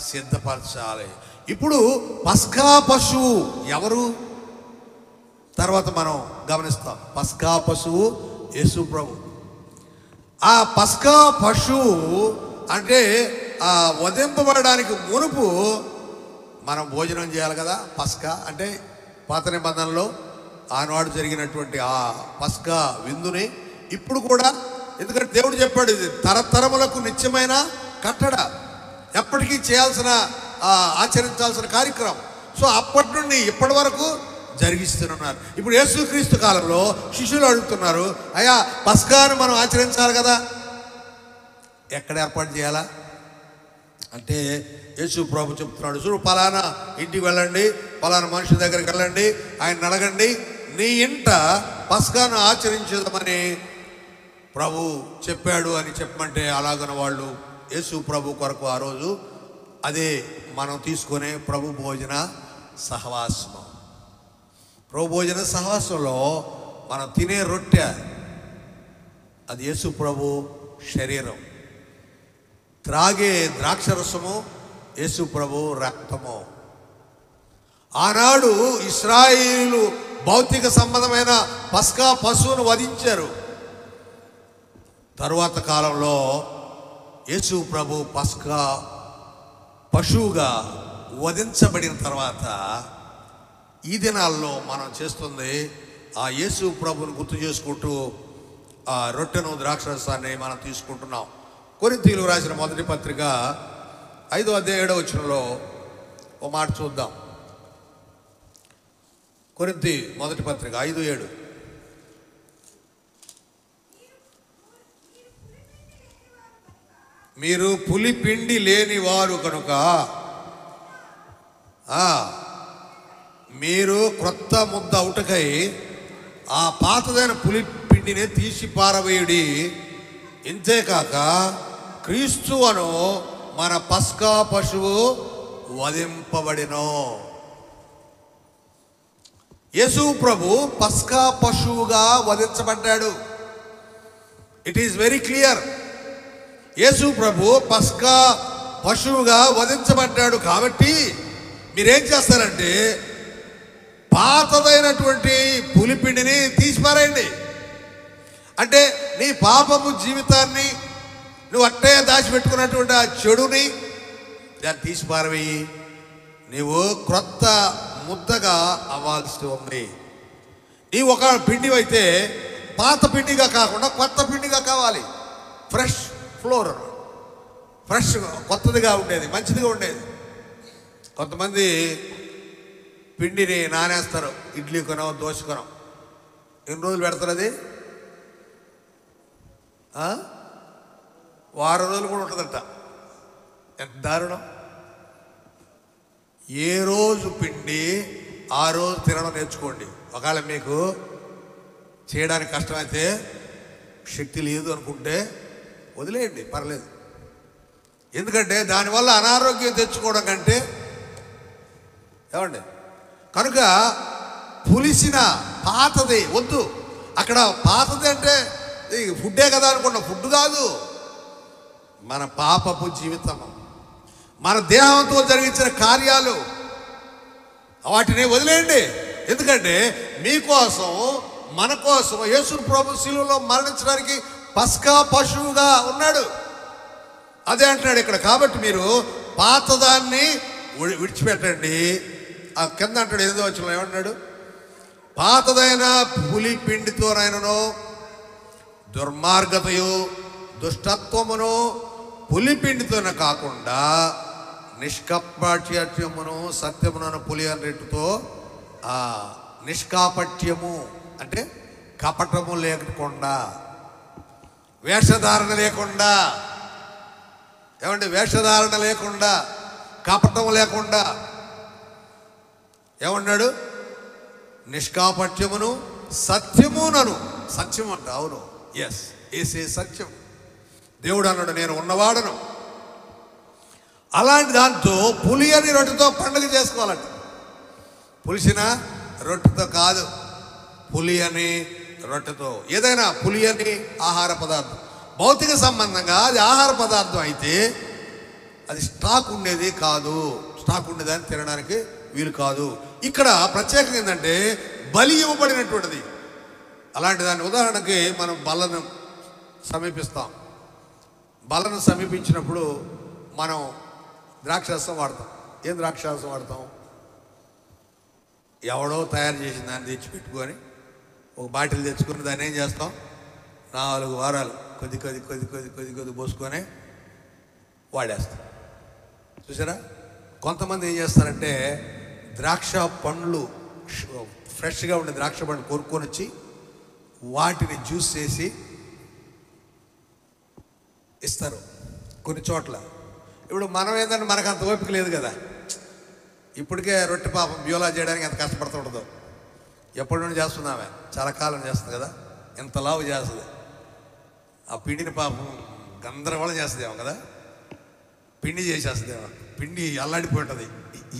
సిద్ధపరచాలి. ఇప్పుడు పస్కా పశువు ఎవరు? తర్వాత మనం గమనిస్తాం. పస్కా పశువు యేసు ప్రభు. ఆ పస్కా పశువు అంటే ఆ వధింపబడడానికి మునుపు మనం భోజనం చేయాలి కదా. పస్కా అంటే పాత నిబంధనలో ఆనాడు జరిగినటువంటి ఆ పస్కా విందుని ఇప్పుడు కూడా, ఎందుకంటే దేవుడు చెప్పాడు ఇది తరతరములకు నిత్యమైన కట్టడ, ఎప్పటికీ చేయాల్సిన ఆచరించాల్సిన కార్యక్రమం. సో అప్పటి నుండి ఇప్పటి వరకు జరిగిస్తున్నారు. ఇప్పుడు యేసుక్రీస్తు కాలంలో శిష్యులు అడుగుతున్నారు, అయ్యా పస్కాను మనం ఆచరించాలి కదా, ఎక్కడ ఏర్పాటు చేయాలా అంటే యేసు ప్రభు చెప్తున్నాడు, చూడు పలానా ఇంటికి వెళ్ళండి, పలానా మనుషుల దగ్గరికి వెళ్ళండి, ఆయన అడగండి, నీ ఇంట పస్కాను ఆచరించేదమని ప్రభు చెప్పాడు అని చెప్పమంటే, అలాగన వాళ్ళు యేసు ప్రభు కొరకు ఆ రోజు అదే మనం తీసుకునే ప్రభు భోజన సహవాసం. ప్రభు భోజన సహవాసంలో మనం తినే రొట్టె అది యేసు ప్రభు శరీరం, త్రాగే ద్రాక్షరసము యేసు ప్రభు రక్తము. ఆనాడు ఇశ్రాయేలు భౌతిక సంబంధమైన పస్కా పశువును వధించారు. తరువాత కాలంలో యేసు ప్రభు పస్కా పశువుగా వధించబడిన తర్వాత ఈ దినాల్లో మనం చేస్తుంది ఆ యేసు ప్రభుని గుర్తు చేసుకుంటూ ఆ రొట్టెను ద్రాక్షరసాన్ని మనం తీసుకుంటున్నాం. కొరింథీయులకు రాసిన మొదటి పత్రిక 5వ అధ్యాయం 7వ వచనంలో ఓ మాట చూద్దాం. కొరింథీ మొదటి పత్రిక 5:7. మీరు పులిపిండి లేని వారు కనుక మీరు క్రొత్త ముద్ద అవుటకై ఆ పాతదైన పులిపిండిని తీసి పారవేయుడి. ఇంతేకాక క్రీస్తు అను మన పస్కా పశువు వధింపబడినో. యేసు ప్రభు పస్కా పశువుగా వధించబడ్డాడు. It is very clear. Yesu ప్రభు పస్కా పశువుగా వధించబడ్డాడు. కాబట్టి మీరేం చేస్తారంటే పాతదైనటువంటి పులిపిండిని తీసిపారేయండి. అంటే నీ పాపము జీవితాన్ని నువ్వు అట్టే దాచిపెట్టుకున్నటువంటి ఆ చెడుని దాన్ని తీసిపారవేయి. నీవు క్రొత్త ముద్దగా అవ్వాల్సి ఉంది. ఈ ఒక పిండి అయితే పాత పిండిగా కాకుండా కొత్త పిండిగా కావాలి. ఫ్రెష్ ఫ్లోర్, ఫ్రెష్ కొత్తదిగా ఉండేది, మంచిదిగా ఉండేది. కొంతమంది పిండిని నానేస్తారు, ఇడ్లీ కొనో దోశ కొనో. ఎన్ని రోజులు పెడతారు అది? వారం రోజులు కూడా ఉంటుందంట. ఎంత దారుణం! ఏ రోజు పిండి ఆ రోజు తినడం నేర్చుకోండి. ఒకవేళ మీకు చేయడానికి కష్టమైతే, శక్తి లేదు అనుకుంటే వదిలేయండి, పర్లేదు. ఎందుకంటే దానివల్ల అనారోగ్యం తెచ్చుకోవడం కంటే ఏమండి. కనుక పులిసిన పాతది వద్దు. అక్కడ పాతది అంటే ఫుడ్డే కదా అనుకున్నా. ఫుడ్ కాదు, మన పాపపు జీవితం, మన దేహంతో జరిగించిన కార్యాలు, వాటిని వదిలేయండి. ఎందుకంటే మీకోసం మన కోసం యేసు ప్రభు శిలువలో మరణించడానికి పస్కా పశువుగా ఉన్నాడు. అదే అంటున్నాడు ఇక్కడ. కాబట్టి మీరు పాతదాన్ని విడిచిపెట్టండి. ఆ కింద అంటాడు 8వ వచనంలో ఏమంటున్నాడు? పాతదైన పులి పిండితోనైనను దుర్మార్గతయు దుష్టత్వమును పులిపిండితోనే కాకుండా నిష్కపట్యమును సత్యమును పులి అన్నట్టుతో నిష్కాపట్యము అంటే కపటము లేకుండా, వేషధారణ లేకుండా, ఏమంటే వేషధారణ లేకుండా, కపటం లేకుండా ఏమన్నాడు? నిష్కాపట్యమును సత్యమునను. సత్యం అంట. అవును, ఎస్, ఏసే సత్యం. దేవుడు అన్నాడు నేను ఉన్నవాడను. అలాంటి దాంతో పులి అని రొట్టెతో పండుగ చేసుకోవాలంట. పులిసిన రొట్టెతో కాదు, పులి అని రొట్టెతో. ఏదైనా పులి అని ఆహార పదార్థం, భౌతిక సంబంధంగా అది ఆహార పదార్థం అయితే అది స్టాక్ ఉండేది కాదు. స్టాక్ ఉండేదాన్ని తినడానికి వీలు కాదు. ఇక్కడ ప్రత్యేకంగా ఏంటంటే బలి ఇవ్వబడినటువంటిది. అలాంటి దాని ఉదాహరణకి మనం బల్లను సమీపిస్తాం. బల్లను సమీపించినప్పుడు మనం ద్రాక్షరసం వాడతాం. ఏం ద్రాక్షరసం వాడతాం? ఎవడో తయారు చేసిన దాన్ని తెచ్చిపెట్టుకొని ఒక బాటిల్ తెచ్చుకొని దాన్ని ఏం చేస్తాం? 4 వారాలు కొద్ది కొద్ది కొద్ది కొద్ది కొద్ది కొద్ది పోసుకొని వాడేస్తాం. చూసారా? కొంతమంది ఏం చేస్తారంటే ద్రాక్ష పండ్లు, ఫ్రెష్గా ఉండే ద్రాక్ష పండ్లు కొనుక్కొని వచ్చి వాటిని జ్యూస్ చేసి ఇస్తారు కొన్ని చోట్ల. ఇప్పుడు మనం ఏంటంటే మనకు అంత ఓపిక లేదు కదా. ఇప్పటికే రొట్టె పాపం బ్యూలా చేయడానికి ఎంత కష్టపడుతుంటుందో. ఎప్పటి నుండి చేస్తున్నామే? చాలా కాలం చేస్తుంది కదా. ఎంత లావు చేస్తుంది. ఆ పిండిని పాపం గందరగోళం చేస్తుందేమో కదా. పిండి చేసేస్తుందేమో. పిండి అల్లాడిపోయి ఉంటుంది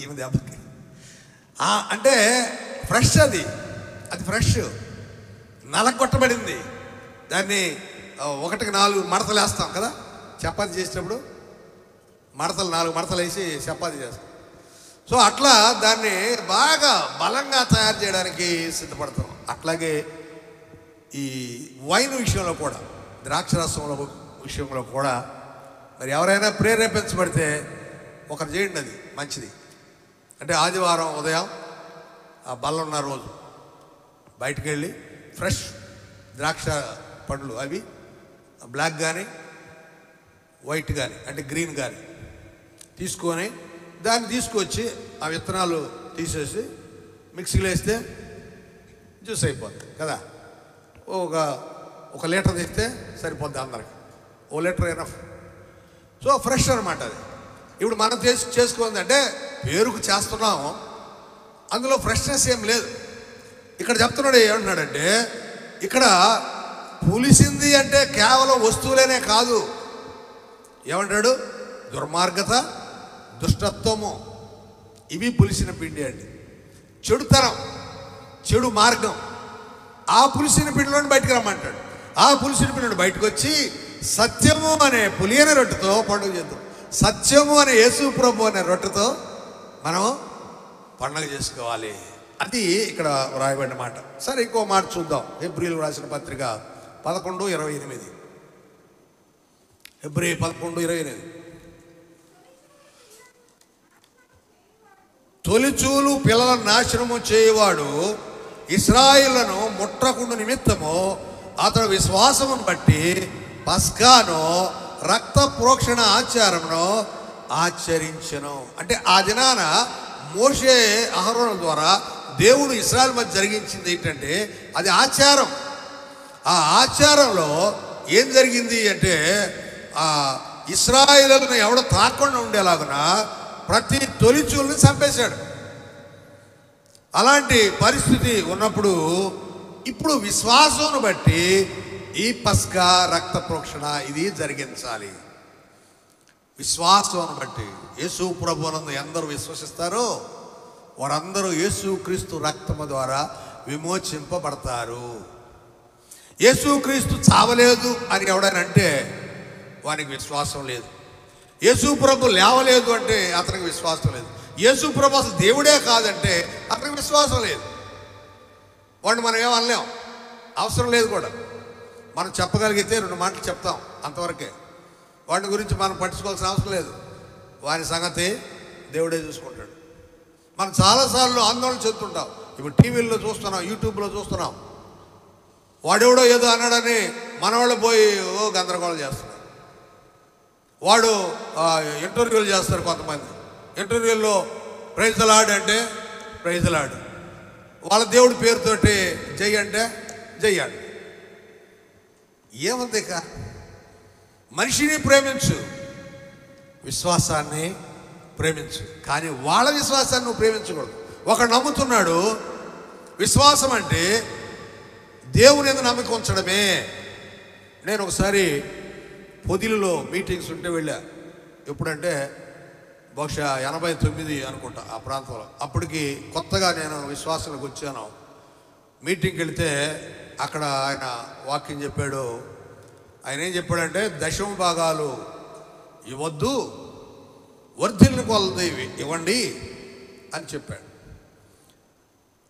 ఈమె దెబ్బకి. అంటే ఫ్రెష్ అది ఫ్రెష్ నలగొట్టబడింది. దాన్ని 1కి 4 మడతలు వేస్తాం కదా. చపాతీ చేసేటప్పుడు మడతలు 4 మడతలు వేసి చపాతీ చేస్తాం. సో అట్లా దాన్ని బాగా బలంగా తయారు చేయడానికి సిద్ధపడతాం. అట్లాగే ఈ వైన్ విషయంలో కూడా, ద్రాక్షరసంలో విషయంలో కూడా మరి ఎవరైనా ప్రేరేపించబడితే ఒకరు చేయండి, అది మంచిది. అంటే ఆదివారం ఉదయం ఆ బల్లన్న రోజు బయటికి వెళ్ళి ఫ్రెష్ ద్రాక్ష పండ్లు, అవి బ్లాక్ కానీ వైట్ కానీ అంటే గ్రీన్ కానీ తీసుకొని దాన్ని తీసుకొచ్చి ఆ విత్తనాలు తీసేసి మిక్సీలో వేస్తే జ్యూస్ అయిపోతుంది కదా. ఒక లీటర్ తెస్తే సరిపోద్ది అందరికి, ఓ లీటర్ ఎనఫ్. సో ఫ్రెష్ అనమాట అది. ఇప్పుడు మనం చేసుకుందంటే పేరుకు చేస్తున్నాము, అందులో ఫ్రెష్నెస్ ఏం లేదు. ఇక్కడ చెప్తున్నాడు, ఏమంటున్నాడంటే ఇక్కడ పులిసింది అంటే కేవలం వస్తువులేనే కాదు. ఏమంటాడు? దుర్మార్గత, దుష్టత్వము, ఇవి పులిసిన పిండి అండి. చెడుతనం, చెడు మార్గం, ఆ పులిసిన పిండిలోని బయటకు రమ్మంటాడు. ఆ పులిసిన పిండిలోని బయటకు వచ్చి సత్యము అనే పులియని రొట్టెతో పండుగ చేద్దాం. సత్యము అనే యేసు ప్రభు అనే రొట్టెతో మనం పండుగ చేసుకోవాలి. అది ఇక్కడ రాయబడిన మాట. సరే, ఇంకో మాట చూద్దాం. హెబ్రీయులకు రాసిన పత్రిక 11:28. హెబ్రీ 11:28. తొలిచూలు పిల్లల నాశనము చేయవాడు ఇశ్రాయేలును ముట్టకుండు నిమిత్తము అతడు విశ్వాసమును బట్టి పస్కాను రక్త ప్రోక్షణ ఆచారమును ఆచరించెను. అంటే ఆ దినాన మోషే అహరోను ద్వారా దేవుడు ఇశ్రాయేలు మధ్య జరిగించింది ఏంటంటే అది ఆచారం. ఆ ఆచారంలో ఏం జరిగింది అంటే ఆ ఇశ్రాయేలును ఎవడో తాకుండా ఉండేలాగున ప్రతి తొలిచూలుని చంపేశాడు. అలాంటి పరిస్థితి ఉన్నప్పుడు ఇప్పుడు విశ్వాసమును బట్టి ఈ పస్కా రక్త ప్రోక్షణ ఇది జరిగించాలి. విశ్వాసమును బట్టి యేసు ప్రభువునందు ఎందరూ విశ్వసిస్తారో వారందరూ యేసుక్రీస్తు రక్తము ద్వారా విమోచింపబడతారు. యేసుక్రీస్తు చావలేదు అని ఎవడైనా అంటే వానికి విశ్వాసం లేదు. యేసు ప్రభు లేవలేదు అంటే అతనికి విశ్వాసం లేదు. యేసు ప్రభు అసలు దేవుడే కాదంటే అతనికి విశ్వాసం లేదు. వాడిని మనం ఏమనలేం, అవసరం లేదు కూడా. మనం చెప్పగలిగితే 2 మాటలు చెప్తాం, అంతవరకే. వాడి గురించి మనం పట్టించుకోవాల్సిన అవసరం లేదు. వాని సంగతి దేవుడే చూసుకుంటాడు. మనం చాలాసార్లు ఆందోళన చెందుతుంటాం. ఇప్పుడు టీవీల్లో చూస్తున్నాం, యూట్యూబ్లో చూస్తున్నాం. వాడెవడో ఏదో అన్నాడని మనవాళ్ళు పోయి గందరగోళం చేస్తున్నారు. వాడు ఇంటర్వ్యూలు చేస్తారు కొంతమంది. ఇంటర్వ్యూల్లో ప్రైజ్ ద లార్డ్ అంటే ప్రైజ్ ద లార్డ్, వాళ్ళ దేవుడి పేరుతోటి జై అంటే జయ్యాడు. ఏముంది? ఇక మనిషిని ప్రేమించు, విశ్వాసాన్ని ప్రేమించు, కానీ వాళ్ళ విశ్వాసాన్ని నువ్వు ప్రేమించకూడదు. ఒకడు నమ్ముతున్నాడు, విశ్వాసం అంటే దేవుని యందు నమ్మకం ఉంచడమే. నేను ఒకసారి పొదిలిలో మీటింగ్స్ ఉంటే వెళ్ళా. ఎప్పుడంటే బహుశా 89 అనుకుంటా ఆ ప్రాంతంలో. అప్పటికి కొత్తగా నేను విశ్వాసానికి వచ్చాను. మీటింగ్కి వెళితే అక్కడ ఆయన వాక్యం చెప్పాడు. ఆయన ఏం చెప్పాడంటే 10వ భాగాలు ఇవ్వద్దు, వర్ధిల్ని కొలది ఇవ్వండి అని చెప్పాడు.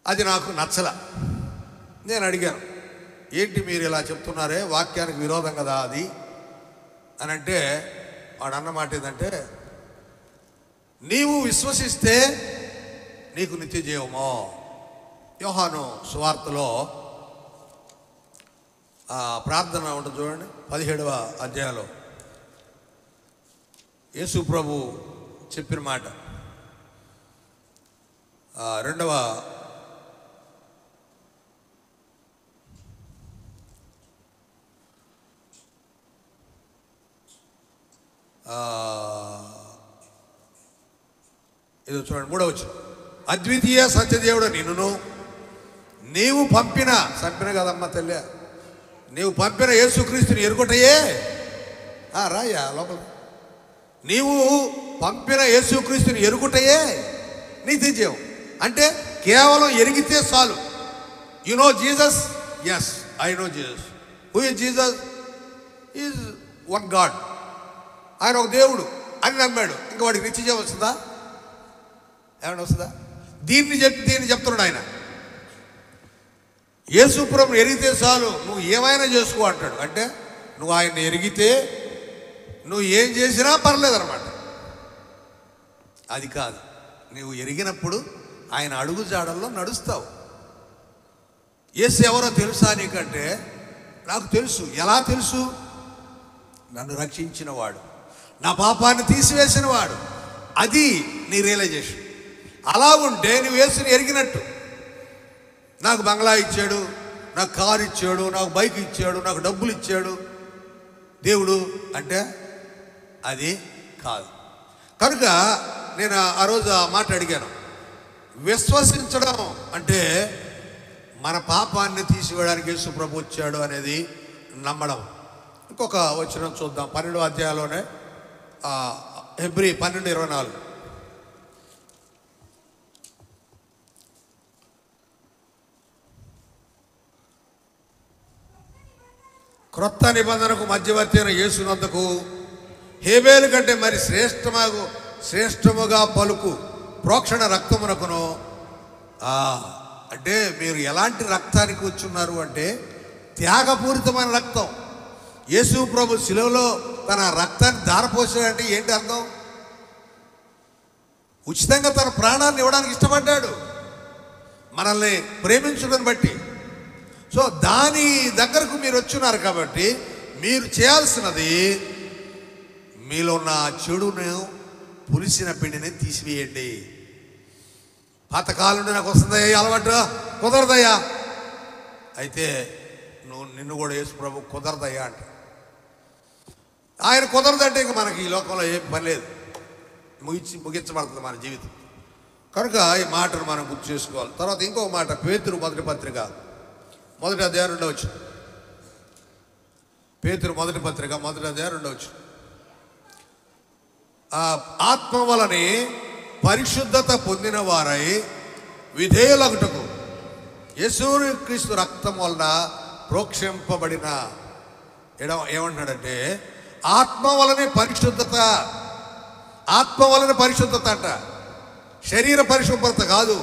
అది నాకు నచ్చల. నేను అడిగాను, ఏంటి మీరు ఇలా చెప్తున్నారే, వాక్యానికి విరోధం కదా అది అని అంటే వాడు అన్నమాట ఏంటంటే, నీవు విశ్వసిస్తే నీకు నిత్య జీవము. యోహాను సువార్తలో ప్రార్థన ఉంటుంది చూడండి, 17వ అధ్యాయంలో యేసు ప్రభు చెప్పిన మాట. 2వ ఇది చూడండి, 3వ వచనం. అద్వితీయ సత్యదేవుడు నిన్నును నీవు పంపిన కదమ్మా తల్లి, నీవు పంపిన యేసుక్రీస్తుని ఎరుగుటయే. రాయ్యా లోపల. నీవు పంపిన యేసుక్రీస్తుని ఎరుగుటయే నిత్య జీవం. అంటే కేవలం ఎరిగితే చాలు. You know Jesus? Yes, I know Jesus. Who is Jesus? Is one God. ఆయన ఒక దేవుడు అని నమ్మాడు. ఇంకా వాడికి నిత్య జీవం వస్తుందా? ఏమైనా వస్తుందా? దీన్ని చెప్తున్నాడు ఆయన. యేసు ప్రభువుని ఎరిగితే చాలు, నువ్వు ఏమైనా చేసుకో అంటాడు. అంటే నువ్వు ఆయన ఎరిగితే నువ్వు ఏం చేసినా పర్లేదన్నమాట. అది కాదు, నువ్వు ఎరిగినప్పుడు ఆయన అడుగు జాడల్లో నడుస్తావు. యేసు ఎవరో తెలుసా నీకంటే, నాకు తెలుసు. ఎలా తెలుసు? నన్ను రక్షించిన వాడు, నా పాపాన్ని తీసివేసిన వాడు. అది నీ రియలైజేషన్. అలా ఉంటే నువ్వు యేసుని ఎరిగినట్టు. నాకు బంగ్లా ఇచ్చాడు, నాకు కారు ఇచ్చాడు, నాకు బైక్ ఇచ్చాడు, నాకు డబ్బులు ఇచ్చాడు దేవుడు అంటే అది కాదు. కనుక నేను ఆ రోజు ఆ మాట అడిగాను. విశ్వసించడం అంటే మన పాపాన్ని తీసివేయడానికి యేసు ప్రభు వచ్చాడు అనేది నమ్మడం. ఇంకొక వచనం చూద్దాం, 12వ అధ్యాయంలోనే హెబ్రీ 12:24. క్రొత్త నిబంధనకు మధ్యవర్తి అయిన యేసునందుకు హేబేలు కంటే మరి శ్రేష్టముగా పలుకు ప్రోక్షణ రక్తమునకును. అంటే మీరు ఎలాంటి రక్తానికి వచ్చున్నారు అంటే త్యాగపూరితమైన రక్తం. యేసు ప్రభు శిలువలో తన రక్తాన్ని ధారపోసాడంటే ఏంటి అర్థం? ఉచితంగా తన ప్రాణాన్ని ఇవ్వడానికి ఇష్టపడ్డాడు మనల్ని ప్రేమించడం బట్టి. సో దాని దగ్గరకు మీరు వచ్చున్నారు కాబట్టి మీరు చేయాల్సినది మీలో ఉన్న చెడును, పులిసిన పిండిని తీసివేయండి. పాతకాలం నుండి నాకు వస్తుందయ్యా అలవాటు, కుదరదయ్యా. అయితే నిన్ను కూడా యేసు ప్రభు కుదరదయ్యా అంటే, ఆయన కుదరదంటే ఇంక మనకి ఈ లోకంలో ఏం పని లేదు, ముగించబడుతుంది మన జీవితం. కనుక ఈ మాటను మనం గుర్తు చేసుకోవాలి. తర్వాత ఇంకొక మాట, పేతురు మొదటి పత్రిక 1వ అధ్యాయం 2వ వచనం. పేతురు మొదటి పత్రిక 1వ అధ్యాయం 2వ వచనం. ఆత్మ వలని పరిశుద్ధత పొందిన వారై విధేయులగుటకు యేసుక్రీస్తు రక్తం వలన ప్రోక్షింపబడిన. ఏమంటున్నాడంటే ఆత్మ వలన పరిశుద్ధత. ఆత్మ వలన పరిశుద్ధత అంట, శరీర పరిశుభ్రత కాదు.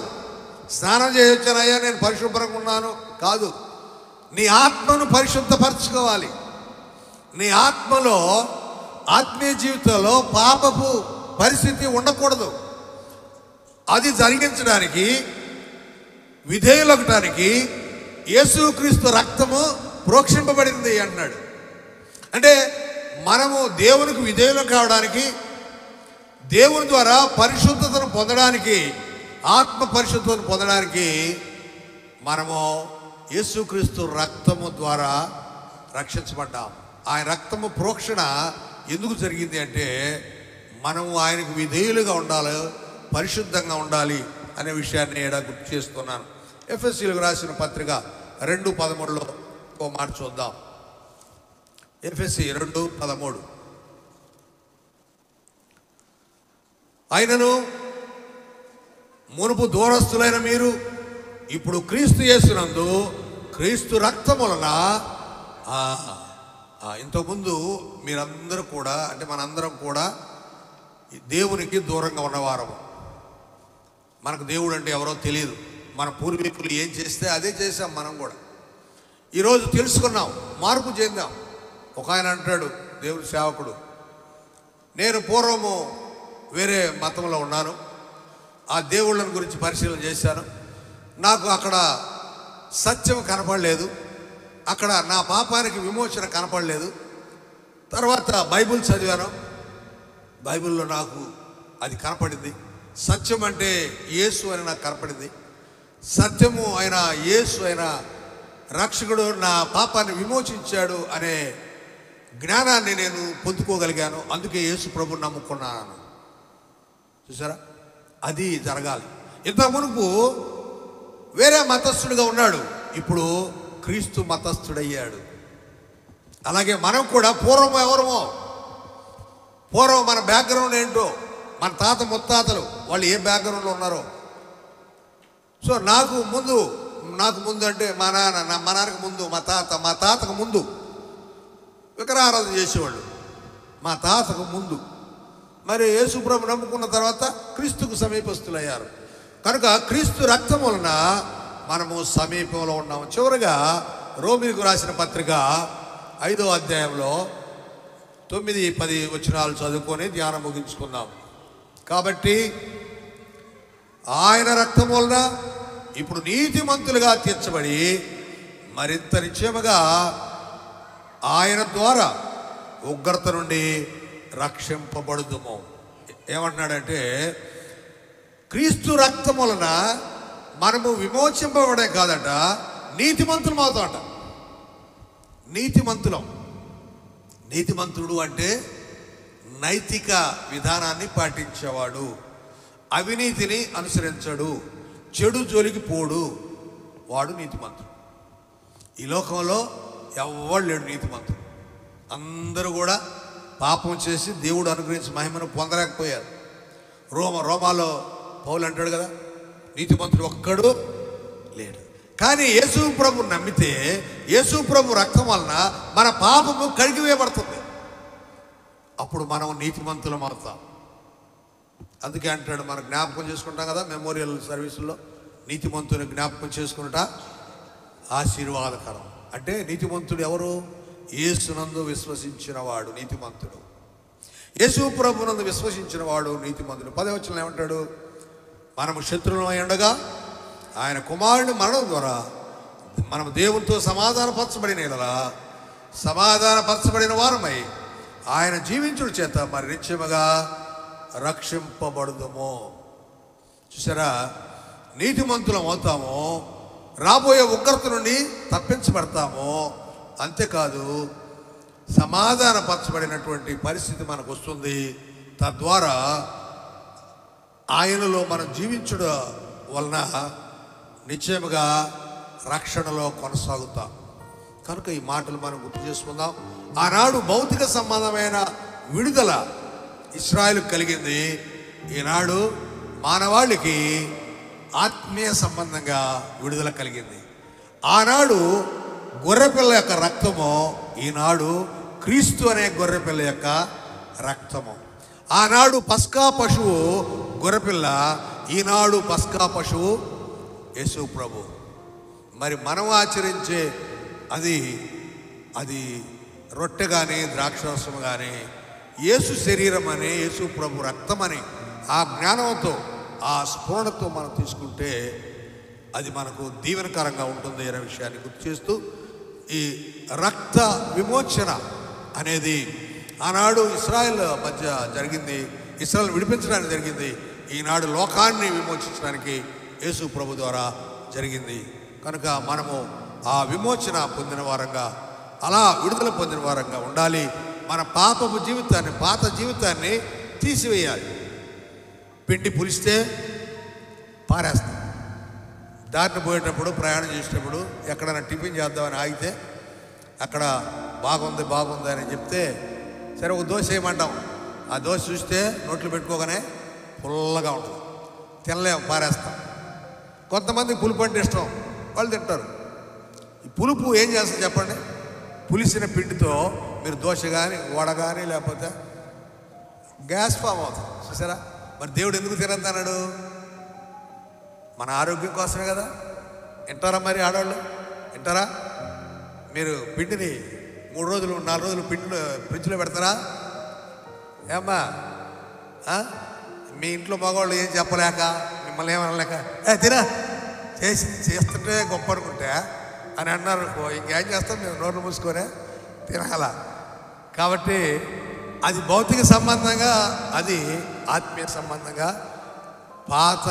స్నానం చేయొచ్చానయ్యా నేను పరిశుభ్రంగా ఉన్నాను కాదు. నీ ఆత్మను పరిశుద్ధపరచుకోవాలి. నీ ఆత్మలో, ఆత్మీయ జీవితంలో పాపపు పరిస్థితి ఉండకూడదు. అది జరిగించడానికి, విధేయులగటానికి యేసుక్రీస్తు రక్తము ప్రోక్షింపబడింది అంటున్నాడు. అంటే మనము దేవునికి విధేయులం కావడానికి, దేవుని ద్వారా పరిశుద్ధతను పొందడానికి, ఆత్మ పరిశుద్ధతను పొందడానికి మనము యేసుక్రీస్తు రక్తము ద్వారా రక్షించబడ్డాం. ఆయన రక్తము ప్రోక్షణ ఎందుకు జరిగింది అంటే మనము ఆయనకు విధేయులుగా ఉండాలి, పరిశుద్ధంగా ఉండాలి అనే విషయాన్ని ఇక్కడ గుర్తు చేస్తున్నాను. ఎఫెసీయులకు రాసిన పత్రిక 2:13లో ఓ మాట చూద్దాం. ఎఫెసీ 2:13. ఆయనను మునుపు దూరస్తులైన మీరు ఇప్పుడు క్రీస్తు యేసునందు క్రీస్తు రక్తం వలన. ఇంతకుముందు మీరందరూ కూడా, అంటే మనందరం కూడా దేవునికి దూరంగా ఉన్నవారము. మనకు దేవుడు అంటే ఎవరో తెలియదు. మన పూర్వీకులు ఏం చేస్తే అదే చేసాం మనం కూడా. ఈరోజు తెలుసుకున్నాం, మార్పు చెందాం. ఒక ఆయన అంటాడు, దేవుడి సేవకుడు, నేను పూర్వము వేరే మతంలో ఉన్నాను, ఆ దేవుళ్ళని గురించి పరిశీలన చేశాను, నాకు అక్కడ సత్యం కనపడలేదు, అక్కడ నా పాపానికి విమోచన కనపడలేదు. తర్వాత బైబిల్ చదివాను, బైబిల్లో నాకు అది కనపడింది. సత్యం అంటే యేసు అని నాకు కనపడింది. సత్యము అయిన యేసు అయిన రక్షకుడు నా పాపాన్ని విమోచించాడు అనే జ్ఞానాన్ని నేను పొందుకోగలిగాను. అందుకే యేసు ప్రభుని నమ్ముకున్నాను. చూసారా, అది జరగాలి. ఇంత మునుపు వేరే మతస్థుడిగా ఉన్నాడు, ఇప్పుడు క్రీస్తు మతస్థుడయ్యాడు. అలాగే మనం కూడా పూర్వం ఎవరమో, పూర్వం మన బ్యాక్గ్రౌండ్ ఏంటో, మన తాత ముత్తాతలు వాళ్ళు ఏ బ్యాక్గ్రౌండ్లో ఉన్నారో. సో నాకు ముందు అంటే మా నాన్నకి ముందు, మా తాతకు ముందు విగ్రహారాధన చేసేవాళ్ళు. మా తాతకు ముందు మరి యేసు ప్రభు నమ్ముకున్న తర్వాత క్రీస్తుకు సమీపస్తులయ్యారు. కనుక క్రీస్తు రక్తం వలన మనము సమీపంలో ఉన్నాము. చివరిగా రోమీలకు రాసిన పత్రిక 5వ అధ్యాయంలో 9-10 వచనాలు చదువుకొని ధ్యానం ముగించుకుందాం. కాబట్టి ఆయన రక్తం వలన ఇప్పుడు నీతిమంతులుగా తీర్చబడి మరింత నిశ్చయముగా ఆయన ద్వారా ఉగ్రత నుండి రక్షింపబడుదుము. ఏమంటున్నాడంటే క్రీస్తు రక్తం వలన మనము విమోచింపబడే కాదట, నీతిమంతులం అవుతామట. నీతిమంతుడు అంటే నైతిక విధానాన్ని పాటించేవాడు, అవినీతిని అనుసరించడు, చెడు జోలికి పోడు, వాడు నీతిమంతుడు. ఈ లోకంలో ఎవడు లేడు నీతిమంతుడు. అందరూ కూడా పాపం చేసి దేవుడు అనుగ్రహించి మహిమను పొందలేకపోయారు. రోమాలో పౌలు అంటాడు కదా, నీతిమంతుడు ఒక్కడు లేడు. కానీ యేసు ప్రభు నమ్మితే యేసు ప్రభు రక్తం వలన మన పాపము కడిగివేయబడుతుంది. అప్పుడు మనం నీతిమంతులం అవుతాం. అందుకే అంటాడు, మనం జ్ఞాపకం చేసుకుంటాం కదా మెమోరియల్ సర్వీసుల్లో, నీతిమంతుని జ్ఞాపకం చేసుకున్నట ఆశీర్వాదకరం. అంటే నీతిమంతుడు ఎవరు? యేసునందు విశ్వసించిన వాడు నీతిమంతుడు. యేసు ప్రభునందు విశ్వసించిన వాడు నీతిమంతుడు. 10వ వచనంలో ఏమంటాడు? మనము శత్రువులమై ఉండగా ఆయన కుమారుని మరణం ద్వారా మనం దేవునితో సమాధానపరచబడిన వారమై ఆయన జీవించుడు చేత మరి నిత్యముగా రక్షింపబడుదుము. చూసారా, నీతిమంతులం అవుతాము, రాబోయే ఉగ్రత నుండి తప్పించబడతాము. అంతేకాదు సమాధానపరచబడినటువంటి పరిస్థితి మనకు వస్తుంది. తద్వారా ఆయనలో మనం జీవించడం వలన నిశ్చయముగా రక్షణలో కొనసాగుతాం. కనుక ఈ మాటలు మనం గుర్తు చేసుకుందాం. ఆనాడు భౌతిక సంబంధమైన విడుదల ఇశ్రాయేలుకు కలిగింది. ఈనాడు మానవాళికి ఆత్మీయ సంబంధంగా విడుదల కలిగింది. ఆనాడు గొర్రెపిల్ల యొక్క రక్తము, ఈనాడు క్రీస్తు అనే గొర్రెపిల్ల యొక్క రక్తము. ఆనాడు పస్కా పశువు గొర్రెపిల్ల, ఈనాడు పస్కా పశువు యేసు ప్రభు. మరి మనం ఆచరించే అది రొట్టె కానీ ద్రాక్షరసం కానీ యేసు శరీరం అని, యేసు ప్రభు రక్తం అని ఆ జ్ఞానంతో ఆ స్ఫురణతో మనం తీసుకుంటే అది మనకు దీవెనకరంగా ఉంటుంది అనే విషయాన్ని గుర్తు చేస్తూ, ఈ రక్త విమోచన అనేది ఆనాడు ఇశ్రాయేల్ మధ్య జరిగింది, ఇశ్రాయేల్ విడిపించడానికి జరిగింది. ఈనాడు లోకాన్ని విమోచించడానికి యేసు ప్రభు ద్వారా జరిగింది. కనుక మనము ఆ విమోచన పొందిన వారంగా, అలా విడుదల పొందిన వారంగా ఉండాలి. మన పాపపు జీవితాన్ని, పాత జీవితాన్ని తీసివేయాలి. పిండి పులిస్తే పారేస్తాం. దారిని పోయేటప్పుడు, ప్రయాణం చేసేటప్పుడు ఎక్కడైనా టిఫిన్ చేద్దామని ఆగితే అక్కడ బాగుంది అని చెప్తే సరే ఒక దోశ వేయమంటాం. ఆ దోశ చూస్తే నోట్లు పెట్టుకోగానే పుల్లగా ఉంటుంది, తినలేం, పారేస్తాం. కొంతమంది పులుపు అంటే ఇష్టం, వాళ్ళు తింటారు. ఈ పులుపు ఏం చేస్తుంది చెప్పండి? పులిసిన పిండితో మీరు దోశ కానీ, వడ కానీ, లేకపోతే గ్యాస్ ఫామ్ అవుతుంది. చూసారా? మరి దేవుడు ఎందుకు తినద్దన్నాడు? మన ఆరోగ్యం కోసమే కదా. వింటారా మరి ఆడవాళ్ళు? వింటారా? మీరు పిండిని 3 రోజులు 4 రోజులు పిండిని ఫ్రిడ్జ్లో పెడతారా? ఏమ్మా, మీ ఇంట్లో మగవాళ్ళు ఏం చెప్పలేక, మిమ్మల్ని ఏమనలేక తినా చేస్తుంటే గొప్ప అనుకుంటే అని అన్నారు. ఇంకేం చేస్తాం, మేము నోరు మూసుకొనే తినాలా. కాబట్టి అది భౌతిక సంబంధంగా, అది ఆత్మీయ సంబంధంగా పాత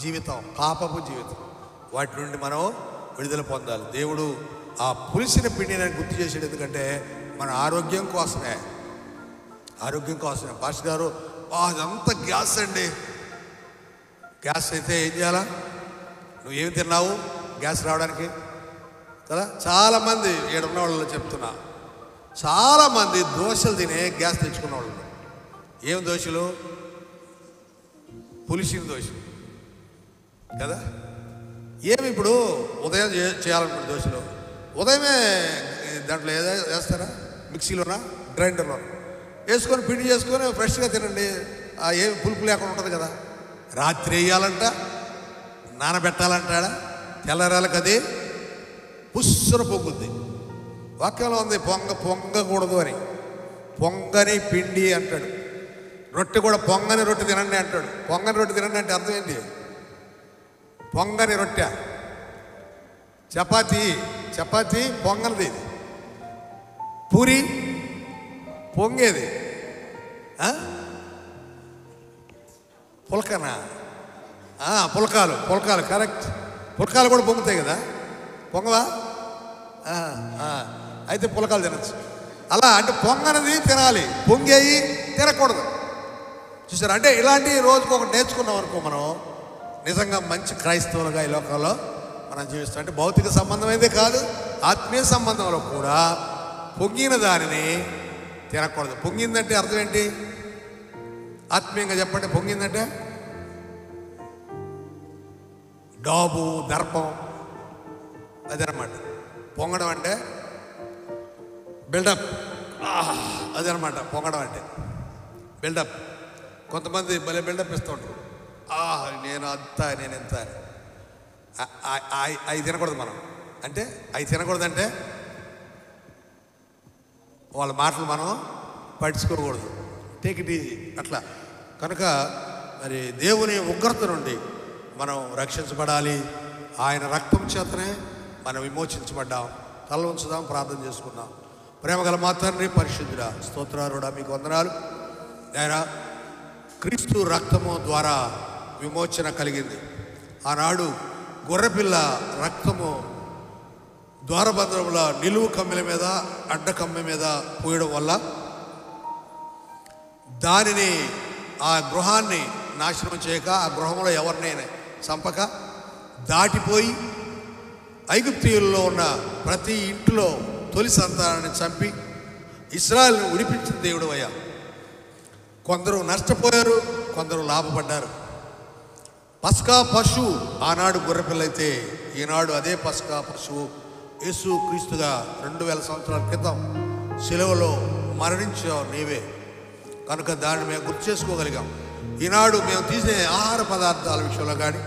జీవితం, పాపపు జీవితం, వాటి నుండి మనం విడుదల పొందాలి. దేవుడు ఆ పులిసిన పిండిని గుర్తు చేసేది ఎందుకంటే మన ఆరోగ్యం కోసమే. పాస్టర్ గారు అదంతా గ్యాస్ అండి. గ్యాస్ అయితే ఏం చేయాలా? నువ్వు ఏమి తిన్నావు గ్యాస్ రావడానికి కదా? చాలామంది ఈడున్న వాళ్ళు చెప్తున్నా, చాలామంది దోశలు తినే గ్యాస్ తెచ్చుకున్న వాళ్ళు. ఏం దోశలు? పులిసిన దోశలు కదా. ఏమి ఇప్పుడు ఉదయం చేయాలనుకున్న దోశలు ఉదయమే దాంట్లో ఏదో వేస్తారా? మిక్సీలోనా, గ్రైండర్లోనా వేసుకొని పిండి చేసుకొని ఫ్రెష్గా తినండి. ఏమి పులుపు లేకుండా ఉంటుంది కదా. రాత్రి వేయాలంట, నానబెట్టాలంటాడా, తెల్లరాలకు అది పుస్సున పొంగుద్ది. వాక్యంలో ఉంది పొంగకూడదు అని. పొంగని పిండి అంటాడు. రొట్టె కూడా పొంగని రొట్టె తినండి అంటాడు. పొంగని రొట్టె తినండి అంటే అర్థం ఏంటి? పొంగని రొట్టె. చపాతీ పొంగనిది. ఇది పూరి పొంగేది. పుల్కనా? పుల్కాలు కరెక్ట్. పుల్కాలు కూడా పొంగుతాయి కదా, పొంగవా? అయితే పుల్కాలు తినచ్చు. అలా అంటే పొంగనది తినాలి, పొంగేయి తినకూడదు. చూసారు? అంటే ఇలాంటి రోజుకు ఒకటి నేర్చుకున్నాం అనుకో, మనం నిజంగా మంచి క్రైస్తవులుగా ఈ లోకంలో మనం జీవిస్తాం. అంటే భౌతిక సంబంధమైందే కాదు, ఆత్మీయ సంబంధంలో కూడా పొంగిన దానిని తినకూడదు. పొంగిందంటే అర్థం ఏంటి? ఆత్మీయంగా చెప్పండి. పొంగిందంటే డాబు, దర్పం, అదనమాట. పొంగడం అంటే బిల్డప్, అదనమాట పొంగడం అంటే బిల్డప్. కొంతమంది భలే బిల్డప్ ఇస్తూ ఉంటారు. నేను అంతా, నేను ఎంత. అవి తినకూడదు మనం. అంటే అవి తినకూడదంటే వాళ్ళ మాటలు మనం పట్టించుకోకూడదు. టేక్ ఇట్ ఈజీ అట్లా. కనుక మరి దేవుని ఉగ్రత నుండి మనం రక్షించబడాలి. ఆయన రక్తం చేతనే మనం విమోచించబడ్డాం. తల ఉంచుదాం, ప్రార్థన చేసుకుందాం. ప్రేమగల మా తండ్రి, పరిశుద్ధుడా, స్తోత్రారుడా, మీకు వందనాలు. ఆయన క్రీస్తు రక్తము ద్వారా విమోచన కలిగింది. ఆనాడు గొర్రెపిల్ల రక్తము ద్వారబంధముల నిలువు కమ్మెల మీద, అడ్డ కమ్మె మీద పోయడం వల్ల దానిని, ఆ గృహాన్ని నాశనం చేయక, ఆ గృహంలో ఎవరినైనా చంపక దాటిపోయి ఐగుప్తీయుల్లో ఉన్న ప్రతి ఇంటిలో తొలి సంతానాన్ని చంపి ఇశ్రాయేలును విడిపించిన దేవుడు అయ్యా. కొందరు నష్టపోయారు, కొందరు లాభపడ్డారు. పస్కా పశువు ఆనాడు గొర్రెపిల్లైతే ఈనాడు అదే పస్కా పశువు యేసు క్రీస్తుగా 2000 సంవత్సరాల క్రితం శిలువలో మరణించావు నీవే. కనుక దాన్ని మేము గుర్తు చేసుకోగలిగాం. ఈనాడు మేము తీసే ఆహార పదార్థాల విషయంలో కానీ,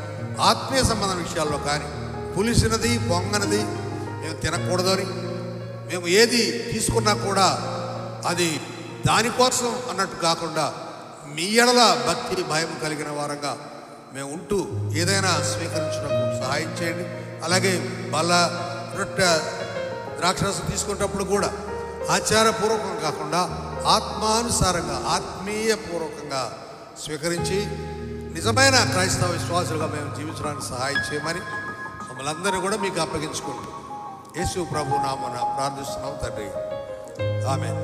ఆత్మీయ సంబంధం విషయాల్లో కానీ పులిసినది, పొంగనది మేము తినకూడదని, మేము ఏది తీసుకున్నా కూడా అది దానికోసం అన్నట్టు కాకుండా మీ ఎడల భక్తి భయం కలిగిన వారంగా మేము ఉంటూ ఏదైనా స్వీకరించినప్పుడు సహాయం చేయండి. అలాగే బల్ల, రొట్టె, ద్రాక్షరసం తీసుకునేటప్పుడు కూడా ఆచారపూర్వకం కాకుండా ఆత్మానుసారంగా, ఆత్మీయపూర్వకంగా స్వీకరించి నిజమైన క్రైస్తవ విశ్వాసులుగా మేము జీవించడానికి సహాయం చేయమని మమ్మల్ని అందరినీ కూడా మీకు అప్పగించుకుంటూ యేసు ప్రభు నామమున ప్రార్థిస్తున్నాం తండ్రి. ఆమేన్.